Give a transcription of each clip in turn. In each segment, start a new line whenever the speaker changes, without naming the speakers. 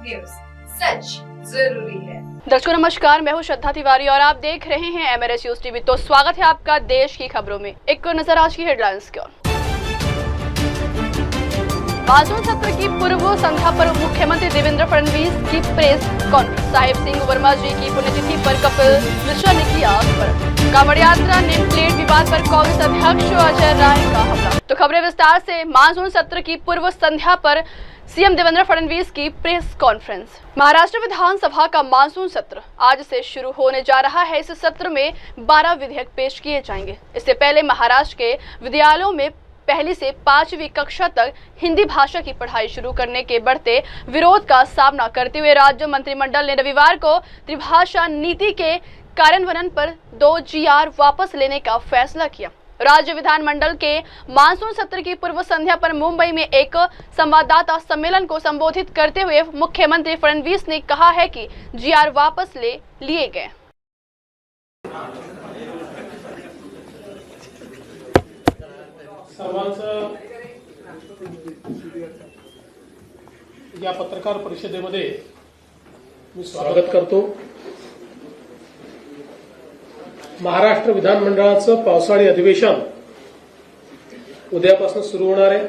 News, सच जरूरी है।
दर्शकों नमस्कार, मैं हूं श्रद्धा तिवारी और आप देख रहे हैं एमआरएस न्यूज टीवी। तो स्वागत है आपका देश की खबरों में। एक नजर आज की हेडलाइंस की ओर। मानसून सत्र की पूर्व संध्या पर मुख्यमंत्री देवेंद्र फडणवीस की प्रेस कॉन्फ्रेंस। साहिब सिंह वर्मा जी की पुण्यतिथि पर कपिल मिश्रा ने किया स्मरण। कांवड़ यात्रा नेम प्लेट विवाद पर कांग्रेस अध्यक्ष अजय राय का हमला। तो खबरें विस्तार से। मानसून सत्र की पूर्व संध्या पर सीएम देवेंद्र फडणवीस की प्रेस कॉन्फ्रेंस। महाराष्ट्र विधानसभा का मानसून सत्र आज से शुरू होने जा रहा है। इस सत्र में 12 विधेयक पेश किए जाएंगे। इससे पहले महाराष्ट्र के विद्यालयों में पहली से 5वीं कक्षा तक हिंदी भाषा की पढ़ाई शुरू करने के बढ़ते विरोध का सामना करते हुए राज्य मंत्रिमंडल ने रविवार को त्रिभाषा नीति के कार्यान्वयन पर 2 GR वापस लेने का फैसला किया। राज्य विधानमंडल के मानसून सत्र की पूर्व संध्या पर मुंबई में एक संवाददाता सम्मेलन को संबोधित करते हुए मुख्यमंत्री फडणवीस ने कहा है कि GR वापस ले लिए गए।
सर्वांचं या पत्रकार परिषदेमध्ये मी स्वागत करतो। महाराष्ट्र विधानमंडळाचं पावसाळी अधिवेशन उद्यापासून सुरू होणार आहे।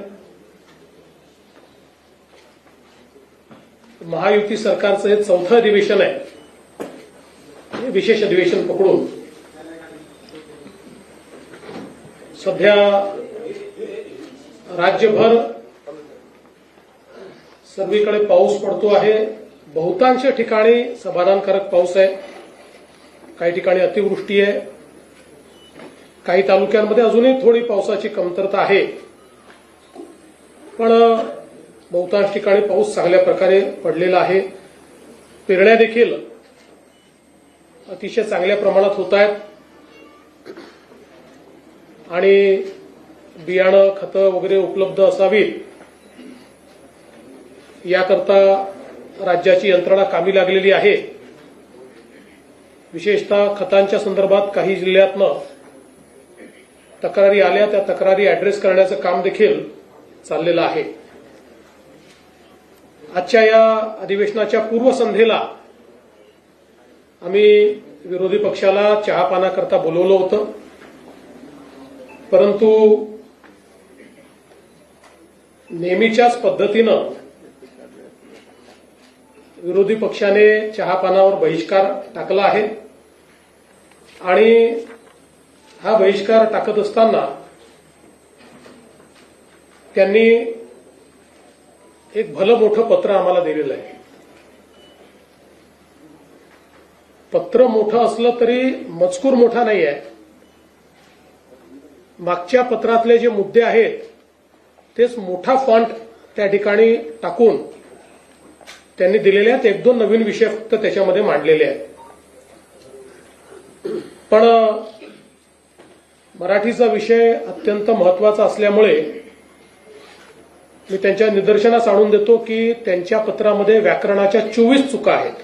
महायुती सरकारचं हे 4थं अधिवेशन आहे। हे विशेष अधिवेशन पकडून सध्या राज्यभर सर्वीकडे पाऊस पडतो आहे। बहुतांश ठिकाणी समाधानकारक पाऊस आहे। काही ठिकाणी अतिवृष्टी आहे। काही तालुक्यांमध्ये अजूनही थोडी पावसाची कमतरता आहे, पण बहुतांश ठिकाणी पाऊस चांगल्या प्रकारे पडलेला आहे। पेरण्या देखील अतिशय चांगल्या प्रमाणात होत आहेत आणि बियाणं खतं वगैरे उपलब्ध असावीत याकरता राज्याची यंत्रणा कामी लागलेली आहे। विशेषतः खतांच्या संदर्भात काही जिल्ह्यातनं तक्रारी आल्या, त्या तक्रारी ऍड्रेस करण्याचं काम देखील चाललेलं आहे। आजच्या या अधिवेशनाच्या पूर्वसंध्येला आम्ही विरोधी पक्षाला चहापानाकरता बोलवलं होतं, परंतु नेहमीच्याच पद्धतीनं विरोधी पक्षाने चहापानावर बहिष्कार टाकला आहे आणि हा बहिष्कार टाकत असताना त्यांनी एक भलं मोठं पत्र आम्हाला दिलेलं आहे। पत्र मोठं असलं तरी मजकूर मोठा नाही आहे। मागच्या पत्रातले जे मुद्दे आहेत तेच मोठा फॉन्ट त्या ठिकाणी टाकून त्यांनी दिलेले आहेत। 1-2 नवीन विषय फक्त त्याच्यामध्ये मांडलेले आहेत, पण मराठीचा विषय अत्यंत महत्वाचा असल्यामुळे मी त्यांच्या निदर्शनास आणून देतो की त्यांच्या पत्रामध्ये व्याकरणाच्या 24 चुका आहेत।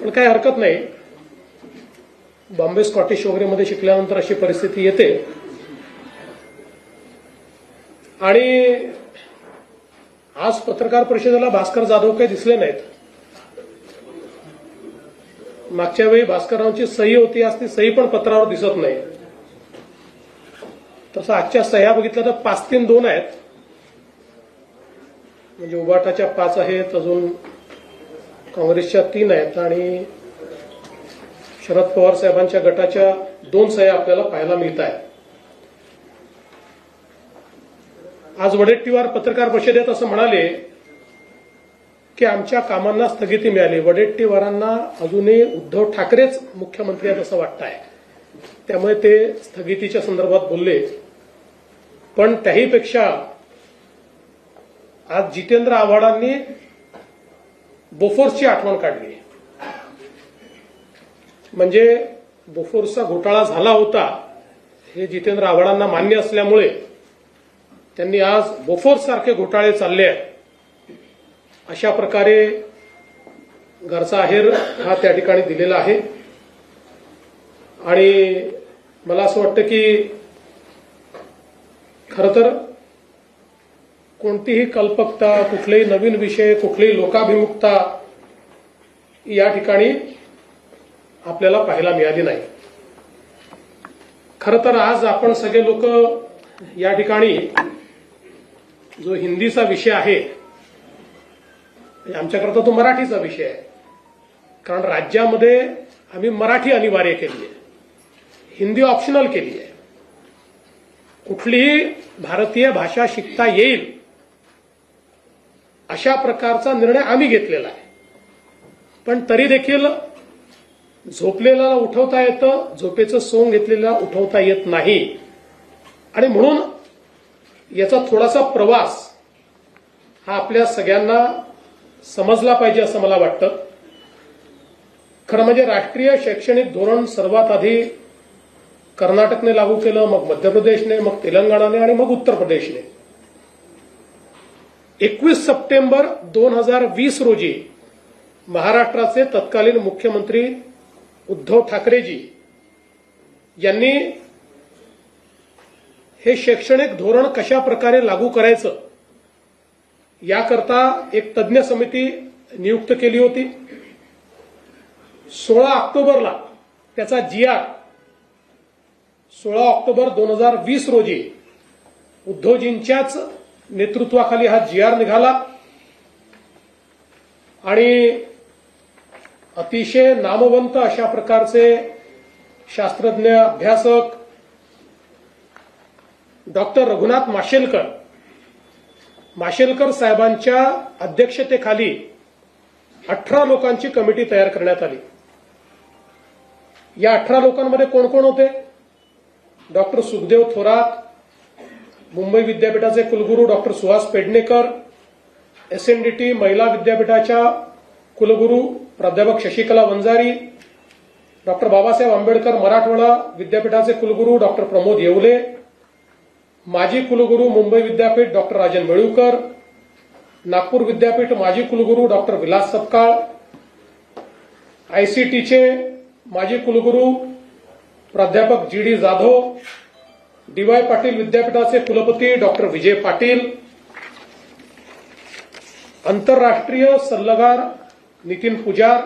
पण काही हरकत नाही, बॉम्बे स्कॉटिश वगैरेमध्ये शिकल्यानंतर अशी परिस्थिती येते। आणि आज पत्रकार परिषदेला भास्कर जाधव काही दिसले नाहीत। मागच्या वेळी भास्कररावांची सही होती, आज ती सही पण पत्रावर दिसत नाही। तसं आजच्या सह्या बघितल्या तर 5-3-2 आहेत, म्हणजे उबाटाच्या 5 आहेत, अजून काँग्रेसच्या 3 आहेत आणि शरद पवार साहेबांच्या गटाच्या 2 सह्या आपल्याला पाहायला मिळत आहेत। आज वडेट्टीवार पत्रकार परिषदेत असं म्हणाले की आमच्या कामांना स्थगिती मिळाली। वडेट्टीवारांना अजूनही उद्धव ठाकरेच मुख्यमंत्री आहेत असं वाटत आहे, त्यामुळे ते स्थगितीच्या संदर्भात बोलले। पण त्याहीपेक्षा आज जितेंद्र आव्हाडांनी बोफोर्सची आठवण काढली। म्हणजे बोफोर्सचा घोटाळा झाला होता हे जितेंद्र आव्हाडांना मान्य असल्यामुळे त्यांनी आज बोफोर्स सारखे घोटाळे चालले आहेत अशा प्रकारे घरचा आहेर हा त्या ठिकाणी दिलेला आहे। आणि मला असं वाटतं की खरं तर कोणतीही कल्पकता, कुठलेही नवीन विषय, कुठलीही लोकाभिमुखता या ठिकाणी आपल्याला पाहायला मिळाली नाही. खरं तर आज आपण सगळे लोक या ठिकाणी जो हिंदीचा विषय आहे, आमच्याकरता तो मराठीचा विषय आहे. कारण राज्यामध्ये आम्ही मराठी अनिवार्य केली आहे, हिंदी ऑप्शनल केली आहे. कुठलीही भारतीय भाषा शिकता येईल अशा प्रकारचा निर्णय आम्ही घेतलेला आहे. पण तरी देखील झोपलेल्याला उठवता येतं, झोपेचं सोंग घेतलेला उठवता येत नाही. आणि म्हणून याचा थोडासा प्रवास हा आपल्या सगळ्यांना समजला पाहिजे असं मला वाटतं. खरं म्हणजे राष्ट्रीय शैक्षणिक धोरण सर्वात आधी कर्नाटकने लागू केलं, मग मध्य प्रदेशने, मग तेलंगणाने आणि मग उत्तर प्रदेशने. 21 सप्टेंबर 2020 रोजी महाराष्ट्राचे तत्कालीन मुख्यमंत्री उद्धव ठाकरेजी यांनी हे शैक्षणिक धोरण कशा प्रकारे लागू करायचं याकरता एक तज्ज्ञ समिती नियुक्त केली होती. 16 ऑक्टोबरला त्याचा GR 16 ऑक्टोबर 2020 रोजी उद्धवजींच्याच नेतृत्वाखाली हा GR निघाला आणि अतिशय नामवंत अशा प्रकारचे शास्त्रज्ञ, अभ्यासक डॉक्टर रघुनाथ माशेलकर साहेबांच्या अध्यक्षतेखाली 18 लोकांची कमिटी तयार करण्यात आली. या 18 लोकांमध्ये कोण कोण होते? डॉक्टर सुखदेव थोरात, मुंबई विद्यापीठाचे कुलगुरू डॉक्टर सुहास पेडणेकर, SNDT महिला विद्यापीठाच्या कुलगुरू प्राध्यापक शशिकला वंजारी, डॉक्टर बाबासाहेब आंबेडकर मराठवाडा विद्यापीठाचे कुलगुरू डॉक्टर प्रमोद येवले, माजी कुलगुरू मुंबई विद्यापीठ डॉक्टर राजन मेळुकर, नागपूर विद्यापीठ माजी कुलगुरू डॉक्टर विलास सपकाळ, ICTचे माजी कुलगुरू प्राध्यापक GD जाधव, DY पाटील विद्यापीठाचे कुलपती डॉक्टर विजय पाटील, आंतरराष्ट्रीय सल्लागार नितीन पुजार,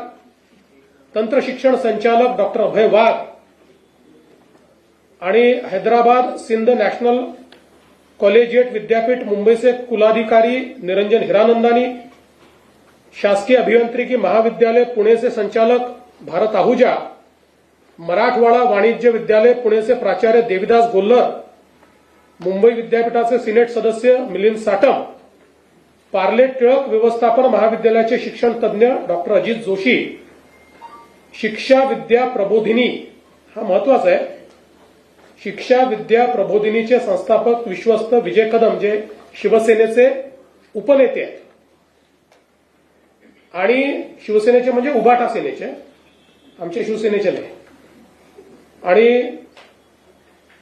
तंत्रशिक्षण संचालक डॉक्टर अभय वाघ आणि हैदराबाद सिंध नॅशनल कॉलेजिएट विद्यापीठ मुंबईचे कुलाधिकारी निरंजन हिरानंदानी, शासकीय अभियांत्रिकी महाविद्यालय पुणेचे संचालक भारत आहुजा, मराठवाडा वाणिज्य विद्यालय पुणेचे प्राचार्य देविदास गोल्हर, मुंबई विद्यापीठाचे सिनेट सदस्य मिलिंद साटम, पार्ले टिळक व्यवस्थापन महाविद्यालयाचे शिक्षण तज्ज्ञ डॉक्टर अजित जोशी, शिक्षा विद्या प्रबोधिनी हा महत्वाचा आहे, शिक्षा विद्या प्रबोधिनीचे संस्थापक विश्वस्त विजय कदम जे शिवसेनेचे उपनेते आहेत आणि शिवसेनेचे म्हणजे उभाटा सेनेचे, आमचे शिवसेनेचे नाही, आणि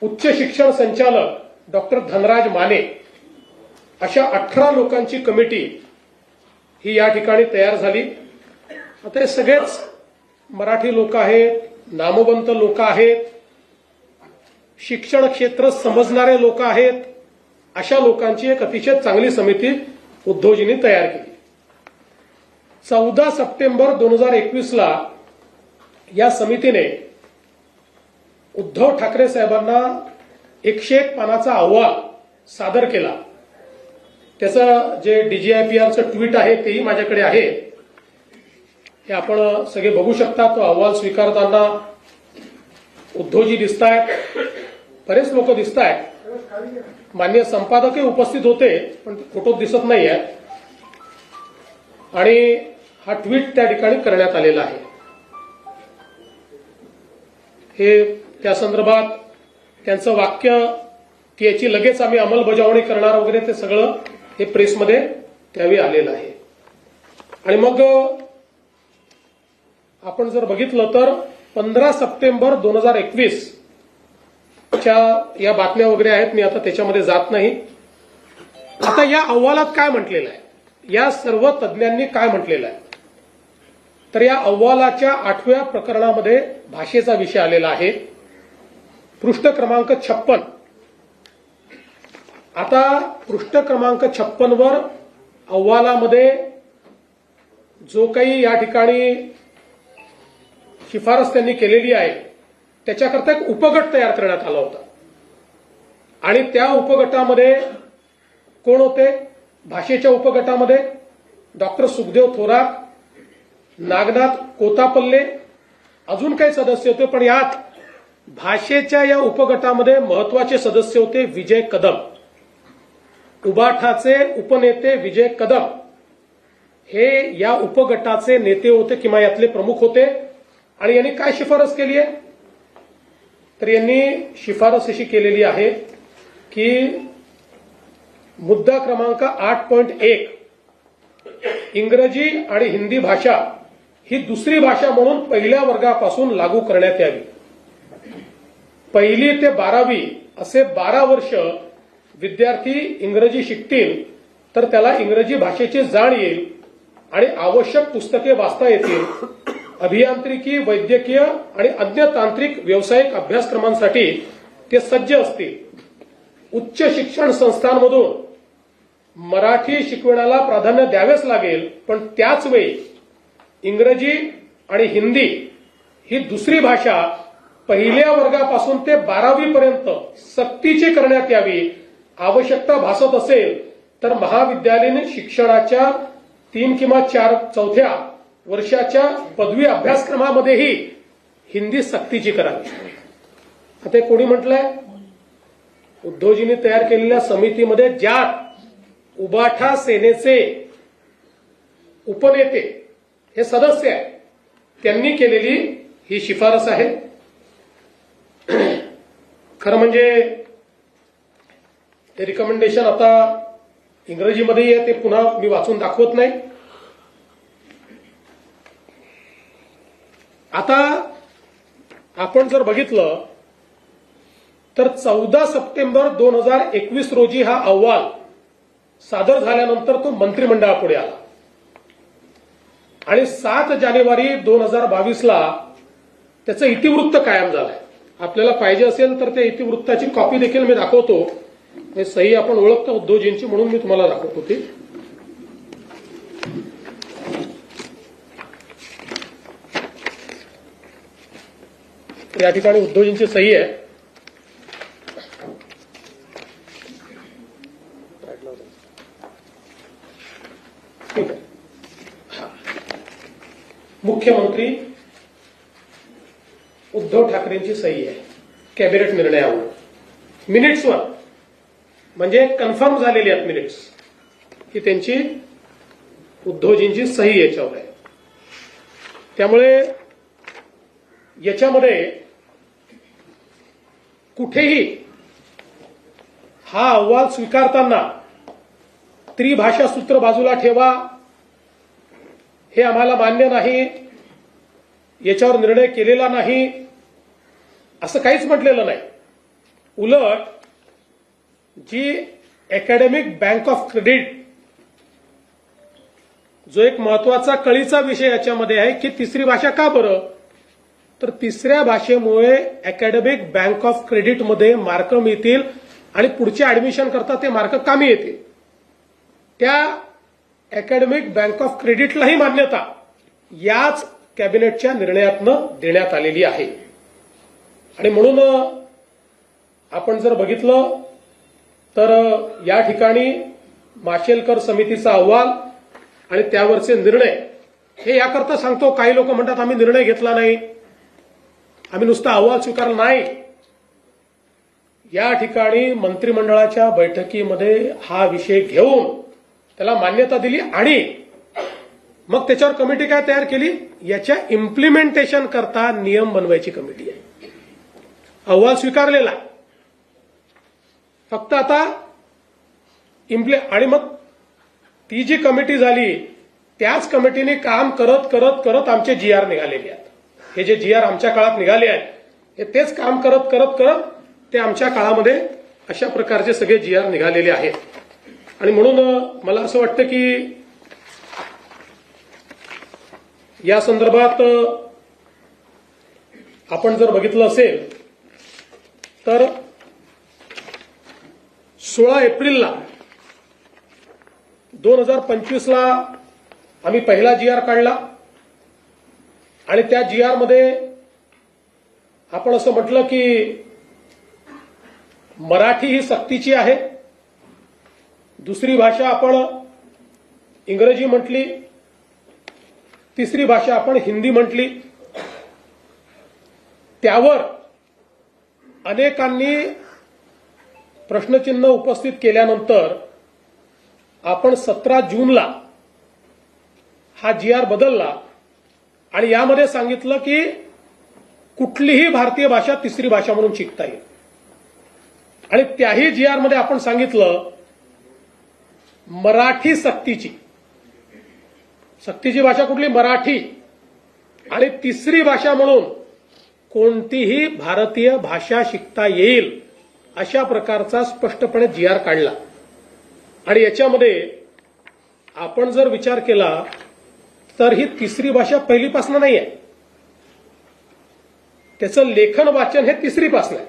उच्च शिक्षण संचालक डॉक्टर धनराज माने, अशा 18 लोकांची कमिटी ही या ठिकाणी तयार झाली. आता हे सगळेच मराठी लोक आहेत, नामवंत लोक आहेत, शिक्षण क्षेत्र समजणारे लोक आहेत. अशा लोकांची एक अतिशय चांगली समिती उद्धवजींनी तयार केली. 14 सप्टेंबर 2021ला या समितीने उद्धव ठाकरे साहेबांना 101 पानाचा अहवाल सादर केला. त्याचं जे DGIPRचं ट्विट आहे तेही माझ्याकडे आहे, हे आपण सगळे बघू शकता. तो अहवाल स्वीकारताना उद्धवजी दिसतायत, बरेच लोक दिसतायत, माननीय संपादकही उपस्थित होते पण फोटोत दिसत नाही आहेत. आणि हा ट्विट त्या ठिकाणी करण्यात आलेला आहे. हे त्या संदर्भात त्यांचं वाक्य की याची लगेच आम्ही अंमलबजावणी करणार वगैरे ते सगळं हे प्रेसमध्ये त्यावेळी आलेलं आहे. आणि मग आपण जर बघितलं तर 15 सप्टेंबर 2021 च्या या बातम्या वगैरे आहेत, मी आता त्याच्यामध्ये जात नाही. आता या अहवालात काय म्हटलेलं आहे, या सर्व तज्ज्ञांनी काय म्हटलेलं आहे, तर या अहवालाच्या 8व्या प्रकरणामध्ये भाषेचा विषय आलेला आहे. पृष्ठ क्रमांक 56. आता पृष्ठ क्रमांक 56 वर अहवालामध्ये जो काही या ठिकाणी शिफारस त्यांनी केलेली आहे त्याच्याकरता एक उपगट तयार करण्यात आला होता आणि त्या उपगटामध्ये कोण होते? भाषेच्या उपगटामध्ये डॉक्टर सुखदेव थोरात, नागनाथ कोतापल्ले, अजून काही सदस्य होते, पण यात भाषेच्या या उपगटामध्ये महत्वाचे सदस्य होते विजय कदम, उबाठाचे उपनेते विजय कदम हे या उपगटाचे नेते होते किंवा यातले प्रमुख होते. आणि यांनी काय शिफारस केली आहे? तर यांनी शिफारस अशी केलेली आहे की मुद्दा क्रमांक 8.1 इंग्रजी आणि हिंदी भाषा ही दुसरी भाषा म्हणून पहिल्या वर्गापासून लागू करण्यात यावी. 1ली ते 12वी असे 12 वर्ष विद्यार्थी इंग्रजी शिकतील तर त्याला इंग्रजी भाषेची जाण येईल आणि आवश्यक पुस्तके वाचता येतील. अभियांत्रिकी, वैद्यकीय आणि अन्य तांत्रिक व्यावसायिक अभ्यासक्रमांसाठी ते सज्ज असतील. उच्च शिक्षण संस्थांमधून मराठी शिकवण्याला प्राधान्य द्यावेच लागेल, पण त्याच वेळी इंग्रजी आणि हिंदी ही दुसरी भाषा पहिल्या वर्गापासून ते 12वी पर्यंत सक्तीची करण्यात यावी. आवश्यकता भासत असेल तर महाविद्यालयीन शिक्षणाच्या 3 किंवा 4 चौथ्या वर्षाच्या पदवी अभ्यासक्रमामध्येही हिंदी सक्तीची करावी. आता कोणी म्हटलंय? उद्धवजींनी तयार केलेल्या समितीमध्ये ज्यात उबाठा सेनेचे उपनेते हे सदस्य आहेत त्यांनी केलेली ही शिफारस आहे. खरं म्हणजे ते रिकमेंडेशन आता इंग्रजीमध्येही आहे, ते पुन्हा मी वाचून दाखवत नाही. आता आपण जर बघितलं तर 14 सप्टेंबर 2021 रोजी हा अहवाल सादर झाल्यानंतर तो मंत्रिमंडळापुढे आला आणि 7 जानेवारी 2022ला त्याचं इतिवृत्त कायम झालंय. आपल्याला पाहिजे असेल तर त्या इतिवृत्ताची कॉपी देखील मी दाखवतो. हे सही आपण ओळखतो उद्धवजींची म्हणून मी तुम्हाला दाखवतो ती. या ठिकाणी उद्धवजींची सही आहे. ठीक आहे. मुख्यमंत्री उद्धव ठाकरेंची सही आहे कॅबिनेट निर्णयावर. मिनिट्सवर म्हणजे कन्फर्म झालेली आहेत मिनिट्स की त्यांची उद्धवजींची सही याच्यावर आहे. त्यामुळे याच्यामध्ये कुठेही हा अहवाल स्वीकारताना त्रिभाषा सूत्र बाजूला ठेवा, हे आम्हाला मान्य नाही, याच्यावर निर्णय केलेला नाही, असं काहीच म्हटलेलं नाही. उलट जी अकॅडमिक बँक ऑफ क्रेडिट जो एक महत्वाचा कळीचा विषय याच्यामध्ये आहे की तिसरी भाषा का बरं, तर तिसऱ्या भाषेमुळे अकॅडमिक बँक ऑफ क्रेडिटमध्ये मार्क मिळतील आणि पुढच्या ऍडमिशन करता ते मार्क कामी येतील. त्या अकॅडमिक बँक ऑफ क्रेडिटलाही मान्यता याच कॅबिनेटच्या निर्णयातनं देण्यात आलेली आहे. आणि म्हणून आपण जर बघितलं तर या ठिकाणी माशेलकर समितीचा अहवाल आणि त्यावरचे निर्णय हे याकरता सांगतो. काही लोक म्हणतात आम्ही निर्णय घेतला नाही, आम्ही नुसता अहवाल स्वीकारला नाही. या ठिकाणी मंत्रिमंडळाच्या बैठकीमध्ये हा विषय घेऊन त्याला मान्यता दिली आणि मग त्याच्यावर कमिटी काय तयार केली, याच्या इम्प्लिमेंटेशन करता नियम बनवायची कमिटी आहे. अहवाल स्वीकारलेला आहे, फक्त आता आणि मग ती जी कमिटी झाली त्याच कमिटीने काम करत करत करत आमचे जीआर निघालेले आहेत. हे जे जीआर आमच्या काळात निघाले आहेत हे तेच काम करत करत करत ते आमच्या काळामध्ये अशा प्रकारचे सगळे जीआर निघालेले आहेत. आणि म्हणून मला असं वाटतं की या संदर्भात आपण जर बघितलं असेल तर 16 एप्रिलला 2025ला आम्ही पहिला GR काढला आणि त्या GR मध्ये आपण असं म्हटलं की मराठी ही सक्तीची आहे, दुसरी भाषा आपण इंग्रजी म्हटली, तिसरी भाषा आपण हिंदी म्हटली. त्यावर अनेकांनी प्रश्नचिन्ह उपस्थित केल्यानंतर आपण 17 जूनला हा GR बदलला आणि यामध्ये सांगितलं की कुठलीही भारतीय भाषा तिसरी भाषा म्हणून शिकता येईल. आणि त्याही GR मध्ये आपण सांगितलं मराठी सक्तीची भाषा कुठली, मराठी, आणि तिसरी भाषा म्हणून कोणतीही भारतीय भाषा शिकता येईल अशा प्रकारचा स्पष्टपणे GR काढला. आणि याच्यामध्ये आपण जर विचार केला तर ही तिसरी भाषा पहिलीपासून नाही आहे, त्याचं लेखन वाचन हे तिसरीपासून आहे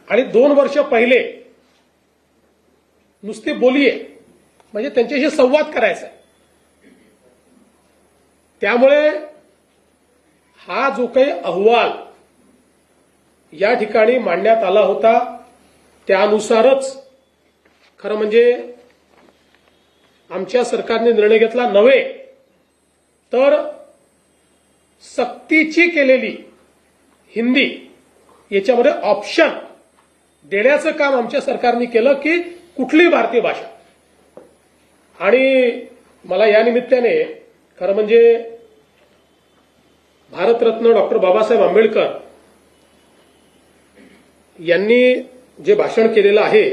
आणि 2 वर्ष पहिले नुसती बोली आहे, म्हणजे त्यांच्याशी संवाद करायचा आहे. त्यामुळे हा जो काही अहवाल या ठिकाणी मांडण्यात आला होता त्यानुसारच खरं म्हणजे आमच्या सरकारने निर्णय घेतला नव्हे तर सक्तीची केलेली हिंदी याच्यामध्ये ऑप्शन देण्याचं काम आमच्या सरकारने केलं की कुठलीही भारतीय भाषा. आणि मला या निमित्ताने खरं म्हणजे भारतरत्न डॉक्टर बाबासाहेब आंबेडकर यांनी जे भाषण केलेलं आहे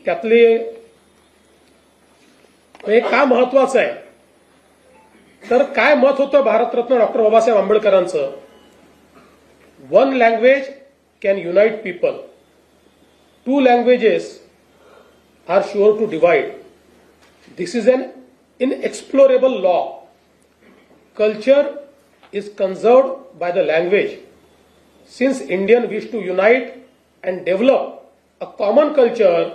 त्यातले हे का महत्वाचं आहे तर काय मत होतं भारतरत्न डॉक्टर बाबासाहेब आंबेडकरांचं, one language can unite people, 2 languages are sure to divide, this is an inexplorable law, culture is conserved by the language, since Indian wish to unite and develop a common culture,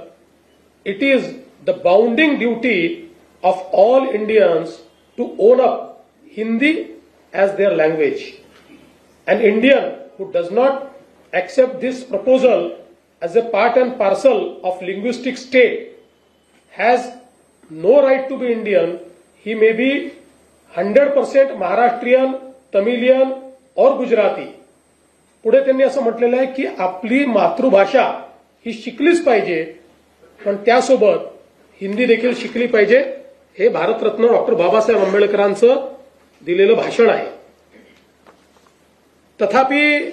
it is the bounding duty of all Indians to own up Hindi as their language. An Indian who does not accept this proposal as a part and parcel of linguistic state has no right to be Indian. He may be 100% Maharashtrian, Tamilian or Gujarati. पुढे त्यांनी असं म्हटलेलं आहे की आपली मातृभाषा ही शिकलीच पाहिजे पण त्यासोबत हिंदी देखील शिकली पाहिजे. हे भारतरत्न डॉक्टर बाबासाहेब आंबेडकरांचं दिलेलं भाषण आहे. तथापि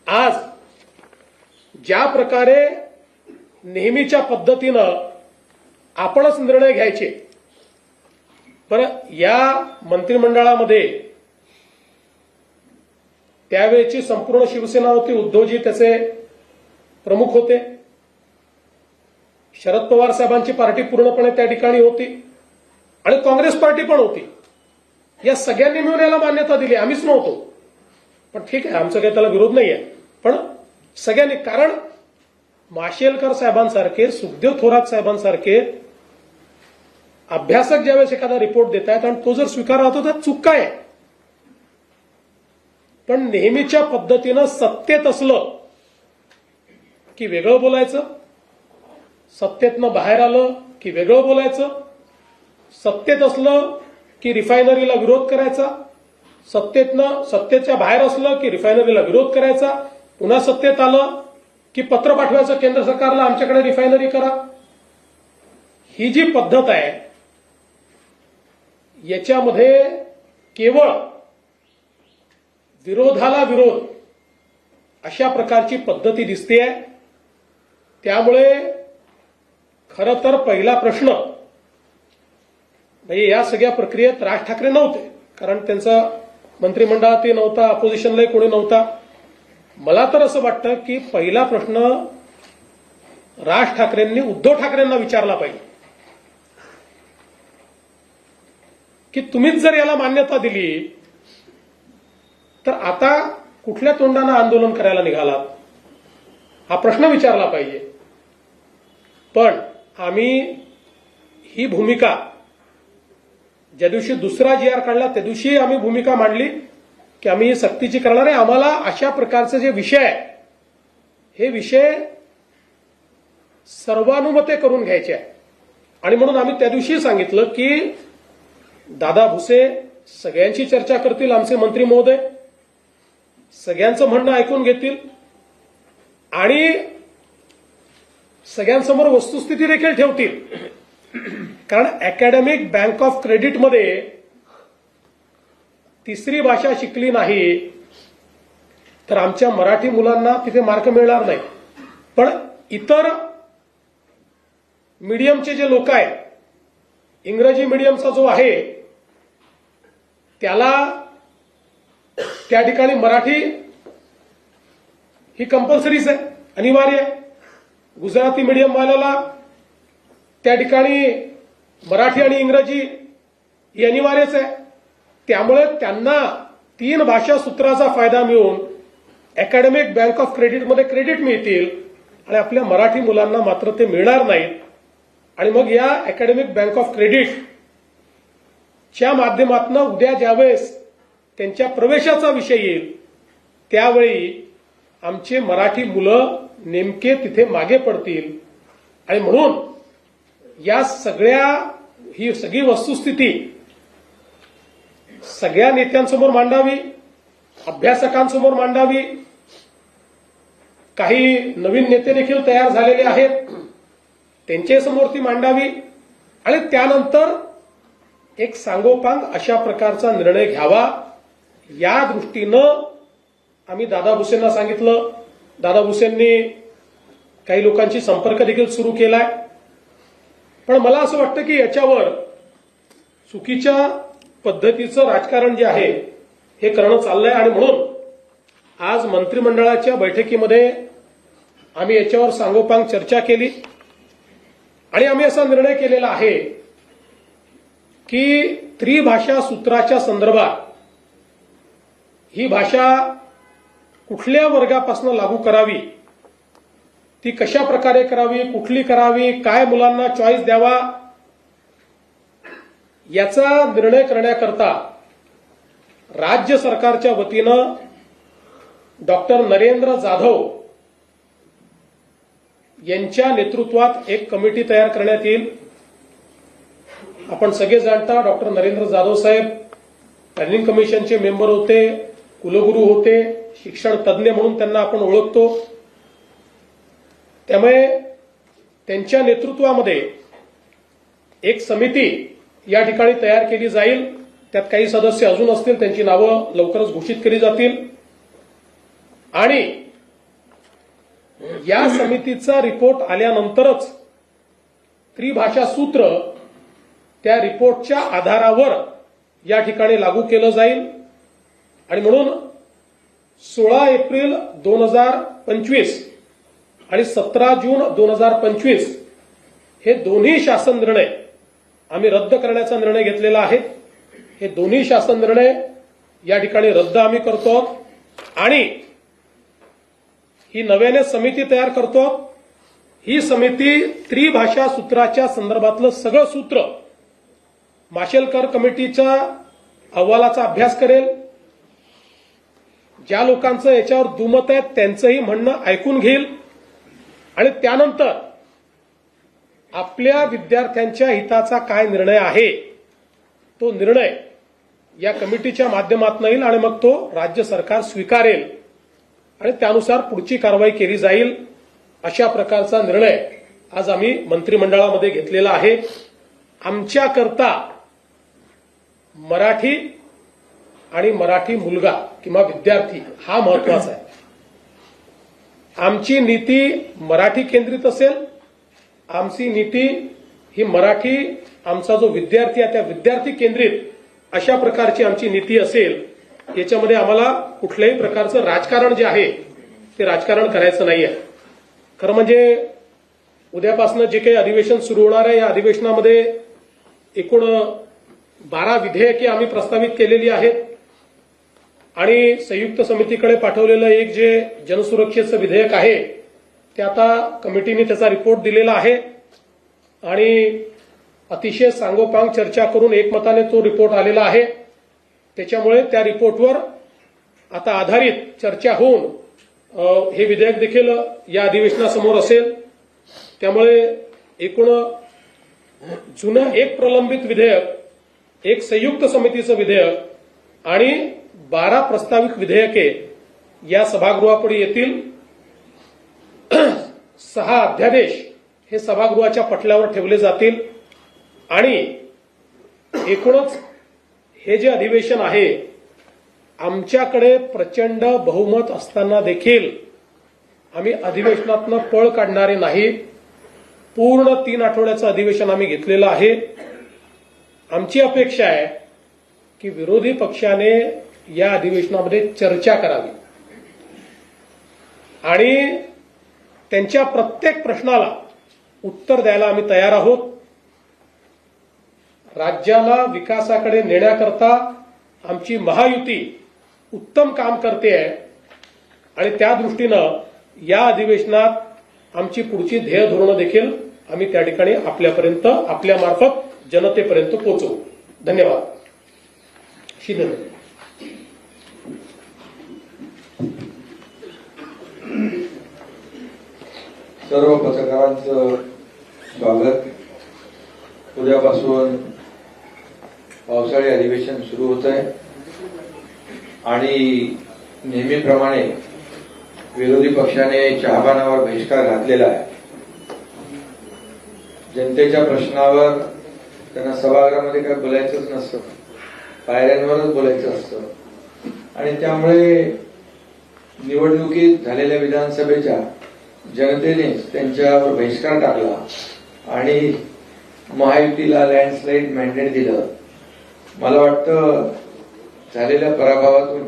आज ज्या प्रकारे नेहमीच्या पद्धतीनं आपणच निर्णय घ्यायचे, बरं या मंत्रिमंडळामध्ये त्यावेळेची संपूर्ण शिवसेना होती, उद्धवजी त्याचे प्रमुख होते, शरद पवार साहेबांची पार्टी पूर्णपणे त्या ठिकाणी होती आणि काँग्रेस पार्टी पण होती. या सगळ्यांनी मिळून याला मान्यता दिली, आम्हीच नव्हतो. पण ठीक आहे, आमचा काही त्याला विरोध नाही आहे, पण सगळ्यांनी, कारण माशेलकर साहेबांसारखे, सुखदेव थोरात साहेबांसारखे अभ्यासक ज्यावेळेस एखादा रिपोर्ट देत आहेत आणि तो जर स्वीकारला होता तर चूक काय आहे. पण नेहमीच्या पद्धतीनं सत्तेत असलं की वेगळं बोलायचं, सत्तेतनं बाहेर आलं की वेगळं बोलायचं, सत्तेत असलं की रिफायनरीला विरोध करायचा, सत्तेच्या बाहेर असलं की रिफायनरीला विरोध करायचा, पुन्हा सत्तेत आलं की पत्र पाठवायचं केंद्र सरकारला आमच्याकडे रिफायनरी करा. ही जी पद्धत आहे याच्यामध्ये केवळ विरोधाला विरोध अशा प्रकारची पद्धती दिसते आहे. त्यामुळे खरं तर पहिला प्रश्न म्हणजे या सगळ्या प्रक्रियेत राज ठाकरे नव्हते, कारण त्यांचा मंत्रिमंडळातही नव्हता, अपोजिशनलाही कोणी नव्हता. मला तर असं वाटतं की पहिला प्रश्न राज ठाकरेंनी उद्धव ठाकरेंना विचारला पाहिजे की तुम्हीच जर याला मान्यता दिली तर आता कुठल्या तोंडानं आंदोलन करायला निघालात. हा प्रश्न विचारला पाहिजे. पण आम्ही ही भूमिका ज्या दिवशी दुसरा GR काढला त्या दिवशी आम्ही भूमिका मांडली की आम्ही सक्तीची करणार आहे. आम्हाला अशा प्रकारचे जे विषय आहे हे विषय सर्वानुमते करून घ्यायचे आहे. आणि म्हणून आम्ही त्या दिवशी सांगितलं की दादा भुसे सगळ्यांची चर्चा करतील, आमचे मंत्री महोदय सगळ्यांचं म्हणणं ऐकून घेतील आणि सगळ्यांसमोर वस्तुस्थिती देखील ठेवतील. कारण अकॅडमिक बँक ऑफ क्रेडिटमध्ये तिसरी भाषा शिकली नाही तर आमच्या मराठी मुलांना तिथे मार्क मिळणार नाही. पण इतर मीडियमचे जे लोक आहेत, इंग्रजी मीडियमचा जो आहे त्याला त्या ठिकाणी मराठी ही कंपल्सरीच आहे, अनिवार्य आहे. गुजराती मीडियम वाल्याला त्या ठिकाणी मराठी आणि इंग्रजी ही अनिवार्यच आहे. त्यामुळे त्यांना 3 भाषा सूत्राचा फायदा मिळून अकॅडमिक बँक ऑफ क्रेडिटमध्ये क्रेडिट मिळतील आणि आपल्या मराठी मुलांना मात्र ते मिळणार नाहीत. आणि मग या अकॅडमिक बँक ऑफ क्रेडिटच्या माध्यमातून उद्या ज्यावेळेस त्यांच्या प्रवेशाचा विषय येईल त्यावेळी आमचे मराठी मुलं नेमके तिथे मागे पडतील. आणि म्हणून या ही सगळी वस्तुस्थिती सगळ्या नेत्यांसमोर मांडावी, अभ्यासकांसमोर मांडावी. काही नवीन नेते देखील तयार झालेले आहेत, त्यांच्या समोर ती मांडावी आणि त्यानंतर एक सांगोपांग अशा प्रकारचा निर्णय घ्यावा. या दृष्टीनं आम्ही दादा भुसेंना सांगितलं. दादा भुसेंनी काही लोकांशी संपर्क देखील सुरू केलाय. पण मला असं वाटतं की याच्यावर चुकीच्या पद्धतीचं राजकारण जे आहे हे करणं चाललंय. आणि म्हणून आज मंत्रिमंडळाच्या बैठकीमध्ये आम्ही याच्यावर सांगोपांग चर्चा केली आणि आम्ही असा निर्णय केलेला आहे की त्रिभाषा सूत्राच्या संदर्भात ही भाषा कुठल्या वर्गापासून लागू करावी, ती कशा प्रकारे करावी, कुठली करावी, काय मुलांना चॉईस द्यावा, याचा निर्णय करण्याकरता राज्य सरकारच्या वतीनं डॉक्टर नरेंद्र जाधव यांच्या नेतृत्वात एक कमिटी तयार करण्यात येईल. आपण सगळे जाणता डॉक्टर नरेंद्र जाधव साहेब प्लॅनिंग कमिशनचे मेंबर होते, कुलगुरू होते, शिक्षण तज्ज्ञ म्हणून त्यांना आपण ओळखतो. त्यामुळे त्यांच्या नेतृत्वामध्ये एक समिती या ठिकाणी तयार केली जाईल. त्यात काही सदस्य अजून असतील, त्यांची नावं लवकरच घोषित केली जातील. आणि या समितीचा रिपोर्ट आल्यानंतरच त्रिभाषा सूत्र त्या रिपोर्टच्या आधारावर या ठिकाणी लागू केलं जाईल. आणि म्हणून 16 एप्रिल 2025 आणि 17 जून 2025 हे दोन्ही शासन निर्णय आम्ही रद्द करण्याचा निर्णय घेतलेला आहे. हे दोन्ही शासन निर्णय या ठिकाणी रद्द आम्ही करतो आणि ही नव्याने समिती तयार करतो. ही समिती त्रिभाषा सूत्राच्या संदर्भातलं सगळं सूत्र माशेलकर कमिटीच्या अहवालाचा अभ्यास करेल. ज्या लोकांचं याच्यावर दुमत आहे त्यांचंही म्हणणं ऐकून घेईल आणि त्यानंतर आपल्या विद्यार्थ्यांच्या हिताचा काय निर्णय आहे तो निर्णय या कमिटीच्या माध्यमातून येईल आणि मग तो राज्य सरकार स्वीकारेल आणि त्यानुसार पुढची कारवाई केली जाईल. अशा प्रकारचा निर्णय आज आम्ही मंत्रिमंडळामध्ये घेतलेला आहे. आमच्याकरता मराठी आणि मराठी मुलगा किंवा विद्यार्थी हा महत्वाचा आहे. आमची नीती मराठी केंद्रित असेल. आमची नीती ही मराठी, आमचा जो विद्यार्थी आहे त्या विद्यार्थी केंद्रित अशा प्रकारची आमची नीती असेल. याच्यामध्ये आम्हाला कुठल्याही प्रकारचं राजकारण जे आहे ते राजकारण करायचं नाही आहे. खरं म्हणजे उद्यापासून जे काही अधिवेशन सुरू होणार आहे या अधिवेशनामध्ये एकूण 12 विधेयके आम्ही प्रस्तावित केलेली आहेत आणि संयुक्त समितीकडे पाठवलेलं एक जे जनसुरक्षेचं विधेयक आहे ते आता कमिटीने त्याचा रिपोर्ट दिलेला आहे आणि अतिशय सांगोपांग चर्चा करून एकमताने तो रिपोर्ट आलेला आहे. त्याच्यामुळे त्या रिपोर्टवर आता आधारित चर्चा होऊन हे विधेयक देखील या अधिवेशनासमोर असेल. त्यामुळे एकूण जुनं एक प्रलंबित विधेयक, एक संयुक्त समितीचं विधेयक आणि 12 प्रस्तावित विधेयके या सभागृहापुढे येतील. 6 अध्यादेश हे सभागृहाच्या पटलावर ठेवले जातील आणि एकूणच हे जे अधिवेशन आहे, आमच्याकडे प्रचंड बहुमत असताना देखील आम्ही अधिवेशनातनं पळ काढणारे नाही. पूर्ण 3 आठवड्याचं अधिवेशन आम्ही घेतलेलं आहे. आमची अपेक्षा आहे की विरोधी पक्षाने या अधिवेशनामध्ये चर्चा करावी आणि त्यांच्या प्रत्येक प्रश्नाला उत्तर द्यायला आम्ही तयार आहोत. राज्याला विकासाकडे नेण्याकरता आमची महायुती उत्तम काम करते आहे आणि त्या दृष्टीनं या अधिवेशनात आमची पुढची ध्येय धोरणं देखील आम्ही त्या ठिकाणी आपल्यापर्यंत, आपल्यामार्फत जनतेपर्यंत पोहोचवू. धन्यवाद. शिंदे.
सर्व पत्रकारांचं स्वागत. उद्यापासून पावसाळी अधिवेशन सुरू होत आहे आणि नेहमीप्रमाणे विरोधी पक्षाने चहापानावर बहिष्कार घातलेला आहे. जनतेच्या प्रश्नावर त्यांना सभागृहामध्ये काय बोलायचंच नसतं, पायऱ्यांवरच बोलायचं असतं आणि त्यामुळे निवडणुकीत झालेल्या विधानसभेच्या जनतेने त्यांच्यावर बहिष्कार टाकला आणि महायुतीला लँडस्लाईड मॅन्डेट दिलं. मला वाटतं झालेल्या पराभवातून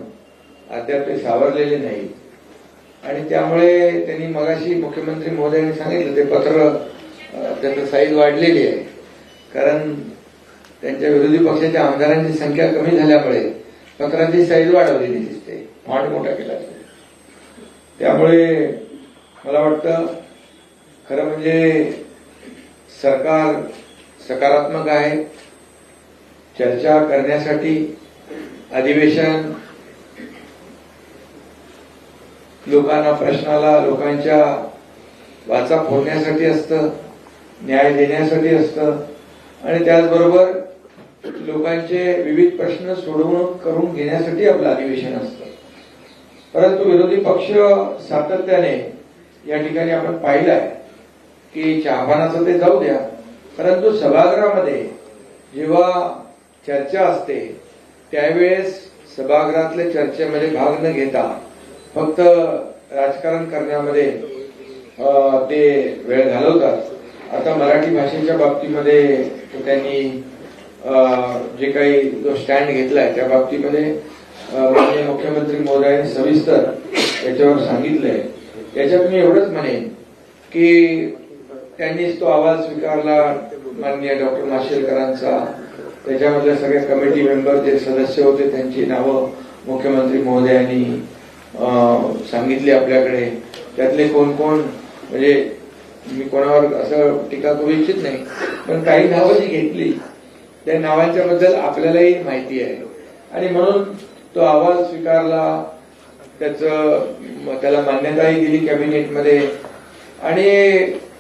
अद्याप ते सावरलेले नाही आणि त्यामुळे त्यांनी मगाशी मुख्यमंत्री महोदयांनी सांगितलं ते पत्र त्याचं साईज वाढलेली आहे, कारण त्यांच्या विरोधी पक्षाच्या आमदारांची संख्या कमी झाल्यामुळे पत्राची साईज वाढवलेली दिसते, फॉन्ट मोठा केला. त्यामुळे मला वाटतं खरं म्हणजे सरकार सकारात्मक आहे. चर्चा करण्यासाठी अधिवेशन लोकांना, प्रश्नाला लोकांच्या वाचा फोडण्यासाठी असतं, न्याय देण्यासाठी असतं आणि त्याचबरोबर लोकांचे विविध प्रश्न सोडवणूक करून घेण्यासाठी आपलं अधिवेशन असतं. परंतु विरोधी पक्ष सातत्याने या ठिकाणी आपण पाहिलं आहे की चहापानाचं ते जाऊ द्या, परंतु सभागृहामध्ये जेव्हा चर्चा असते त्यावेळेस सभागृहातल्या चर्चेमध्ये भाग न घेता फक्त राजकारण करण्यामध्ये ते वेळ घालवतात. आता मराठी भाषेच्या बाबतीमध्ये त्यांनी जे काही जो स्टँड घेतलाय त्या बाबतीमध्ये माननीय मुख्यमंत्री महोदयांनी सविस्तर याच्यावर सांगितलंय. याच्यात मी एवढंच म्हणेन की त्यांनीच तो अहवाल स्वीकारला माननीय डॉक्टर माशेलकरांचा, त्याच्यामधल्या सगळ्या कमिटी मेंबर जे सदस्य होते त्यांची नावं मुख्यमंत्री महोदयांनी सांगितली आपल्याकडे. त्यातले कोण कोण, म्हणजे मी कोणावर असं टीका करू इच्छित नाही, पण काही नावं जी घेतली त्या नावांच्या बद्दल आपल्यालाही माहिती आहे आणि म्हणून तो अहवाल स्वीकारला, त्याला मान्यताही दिली कॅबिनेटमध्ये. आणि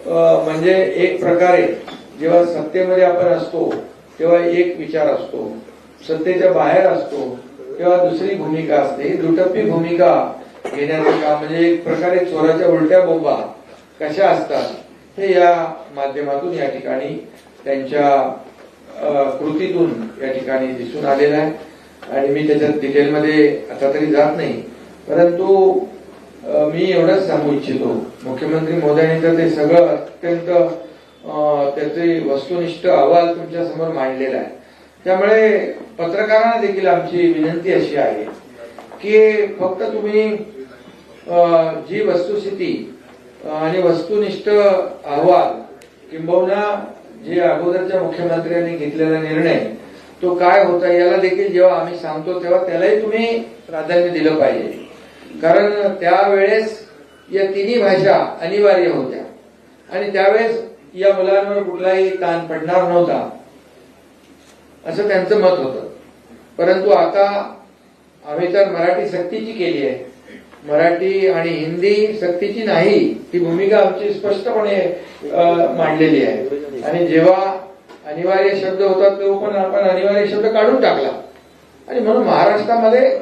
म्हणजे एक प्रकारे जेव्हा सत्तेमध्ये आपण असतो तेव्हा एक विचार असतो, सत्तेच्या बाहेर असतो तेव्हा दुसरी भूमिका असते. ही दुटप्पी भूमिका घेण्याचं काम, म्हणजे एक प्रकारे चोराच्या उलट्या बोंबा कशा असतात हे या माध्यमातून या ठिकाणी त्यांच्या कृतीतून या ठिकाणी दिसून आलेलं आहे आणि मी त्याच्यात डिटेलमध्ये आता तरी जात नाही. परंतु मी एवढंच सांगू इच्छितो, मुख्यमंत्री महोदयांनी तर ते सगळं अत्यंत त्याचे वस्तुनिष्ठ अहवाल तुमच्या समोर मांडलेला आहे. त्यामुळे पत्रकारांना देखील आमची विनंती अशी आहे की फक्त तुम्ही जी वस्तुस्थिती आणि वस्तुनिष्ठ अहवाल किंबहुना जे अगोदरच्या मुख्यमंत्र्यांनी घेतलेला निर्णय तो काय होता याला देखील जेव्हा आम्ही सांगतो तेव्हा त्यालाही तुम्ही प्राधान्य दिलं पाहिजे. कारण त्यावेळेस या तिन्ही भाषा अनिवार्य होत्या आणि त्यावेळेस या मुलांवर कुठलाही ताण पडणार नव्हता असं त्यांचं मत होतं. परंतु आता आम्ही तर मराठी सक्तीची केली आहे. मराठी आणि हिंदी सक्तीची नाही, ती भूमिका आमची स्पष्टपणे मांडलेली आहे. आणि जेव्हा अनिवार्य शब्द होतात तेव्हा पण आपण अनिवार्य शब्द काढून टाकला. आणि म्हणून महाराष्ट्रामध्ये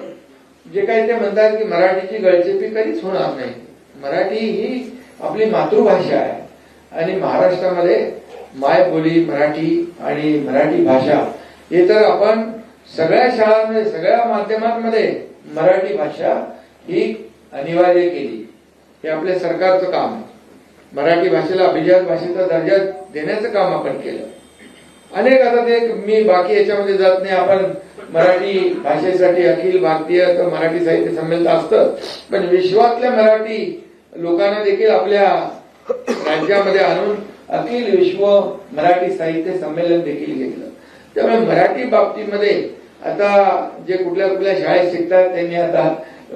जे काही ते म्हणतात की मराठीची गळचेपी कधीच होणार नाही. मराठी ही आपली मातृभाषा आहे आणि महाराष्ट्रामध्ये मायबोली मराठी आणि मराठी भाषा हे तर आपण सगळ्या शाळांमध्ये सगळ्या माध्यमांमध्ये मराठी भाषा ही अनिवार्य केली. हे आपल्या सरकारचं काम आहे. मराठी भाषेला अभिजात भाषेचा दर्जा देण्याचं काम आपण केलं. अनेक आता ते मी बाकी याच्यामध्ये जात नाही. आपण मराठी भाषेसाठी अखिल भारतीय मराठी साहित्य संमेलन असतं, पण विश्वातल्या मराठी लोकांना देखील आपल्या राज्यामध्ये आणून अखिल विश्व मराठी साहित्य संमेलन देखील घेतलं. त्यामुळे मराठी बाबतीमध्ये आता जे कुठल्या कुठल्या शाळेत शिकतात त्यांनी आता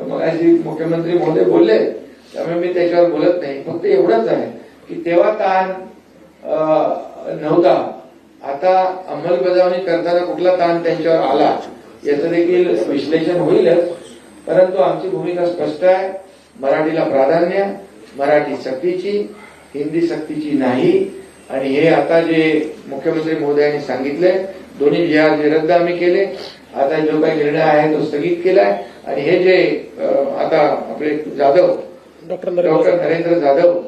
मगाशी मुख्यमंत्री महोदय बोलले, त्यामुळे मी त्याच्यावर बोलत नाही. फक्त एवढंच आहे की तेव्हा ताण नव्हता. आता अंमलबजावणी करताना कुठला ताण त्यांच्यावर आला याचं देखील विश्लेषण होईलच. परंतु आमची भूमिका स्पष्ट आहे. मराठीला प्राधान्य, मराठी सक्तीची, हिंदी सक्तीची नाही. आणि हे आता जे मुख्यमंत्री महोदयांनी सांगितले, दोन्ही जे रद्द आम्ही केले, आता जो काही निर्णय आहे तो स्थगित केलाय. आणि हे जे आता आपले जाधव डॉक्टर नरेंद्र जाधव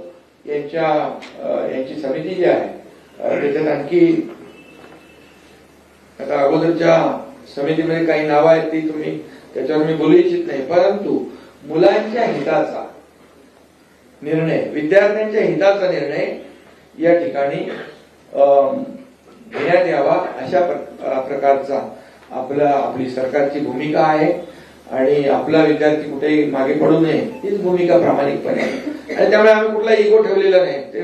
यांची समिती जी आहे त्याच्यात आणखी आता अगोदरच्या समितीमध्ये काही नावं आहेत ती तुम्ही त्याच्यावर मी बोलू इच्छित नाही. परंतु मुलांच्या हिताचा निर्णय, विद्यार्थ्यांच्या हिताचा निर्णय या ठिकाणी घेण्यात यावा अशा प्रकारचा आपली सरकारची भूमिका आहे. आणि आपला विद्यार्थी कुठेही मागे पडू नये हीच भूमिका प्रामाणिकपणे आहे. आणि त्यामुळे आम्ही कुठला इगो ठेवलेला नाही. ते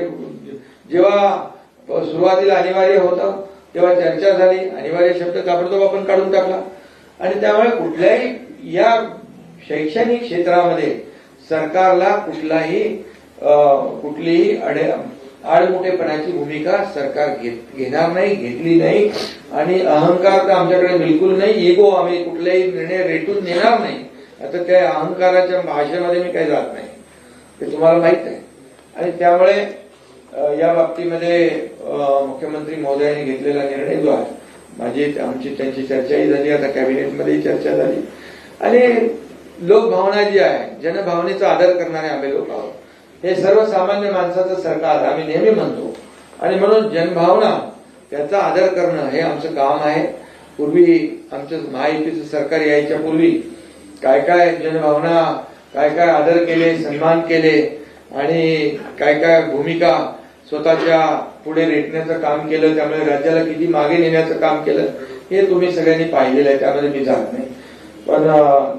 जेव्हा सुरुवातीला अनिवार्य होतं तेव्हा चर्चा झाली, अनिवार्य शब्द ताबडतोब आपण काढून टाकला. आणि त्यामुळे कुठल्याही या शैक्षणिक क्षेत्रामध्ये सरकारला कुठलीही आडमुठेपणाची भूमिका सरकार घेणार नाही, घेतली नाही. आणि अहंकार तर आमच्याकडे बिलकुल नाही. इगो आम्ही कुठलाही निर्णय रेटून नेणार नाही. आता त्या अहंकाराच्या भाषेमध्ये मी काही जात नाही, ते तुम्हाला माहित आहे. आणि त्यामुळे या बाबतीमध्ये मुख्यमंत्री महोदयांनी घेतलेला निर्णय जो आहे आमची त्यांची चर्चाही झाली, आता कॅबिनेटमध्येही चर्चा झाली. आणि लोकभावना जी आहे, जनभावनेचा आदर करणारे आम्ही लोक आहोत. हे सर्वसामान्य माणसाचं सरकार आम्ही नेहमी म्हणतो आणि म्हणून जनभावना त्याचा आदर करणं हे आमचं काम आहे. पूर्वी आमचं महायुतीचं सरकार यायच्या पूर्वी काय काय जनभावना, काय काय आदर केले, सन्मान केले आणि काय काय भूमिका स्वतःच्या पुढे रेटण्याचं काम केलं, त्यामुळे राज्याला किती मागे नेण्याचं काम केलं हे तुम्ही सगळ्यांनी पाहिलेलं आहे. त्यामध्ये मी जात नाही. पण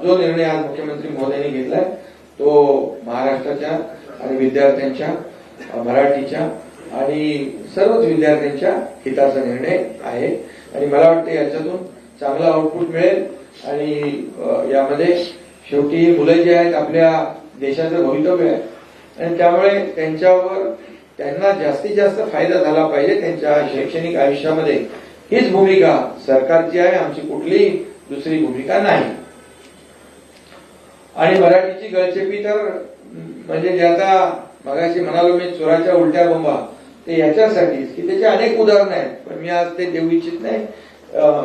जो निर्णय आज मुख्यमंत्री महोदयांनी घेतलाय तो महाराष्ट्राच्या आणि विद्यार्थ्यांच्या, मराठीच्या आणि सर्वच विद्यार्थ्यांच्या हिताचा निर्णय आहे. आणि मला वाटतं याच्यातून चांगला आउटपुट मिळेल. आणि यामध्ये शेवटी मुलं जे आहेत आपल्या देशाचं भवितव्य आहे आणि त्यामुळे त्यांना जास्तीत जास्त फायदा झाला पाहिजे त्यांच्या शैक्षणिक आयुष्यामध्ये. हीच भूमिका सरकारची आहे, आमची कुठलीही दुसरी भूमिका नाही. आणि मराठीची गळचेपी तर म्हणजे जे आता मगाशी म्हणालो मी चोराच्या उलट्या बोंबा, ते याच्यासाठीच की त्याचे अनेक उदाहरण आहेत. पण मी आज ते देऊ इच्छित नाही.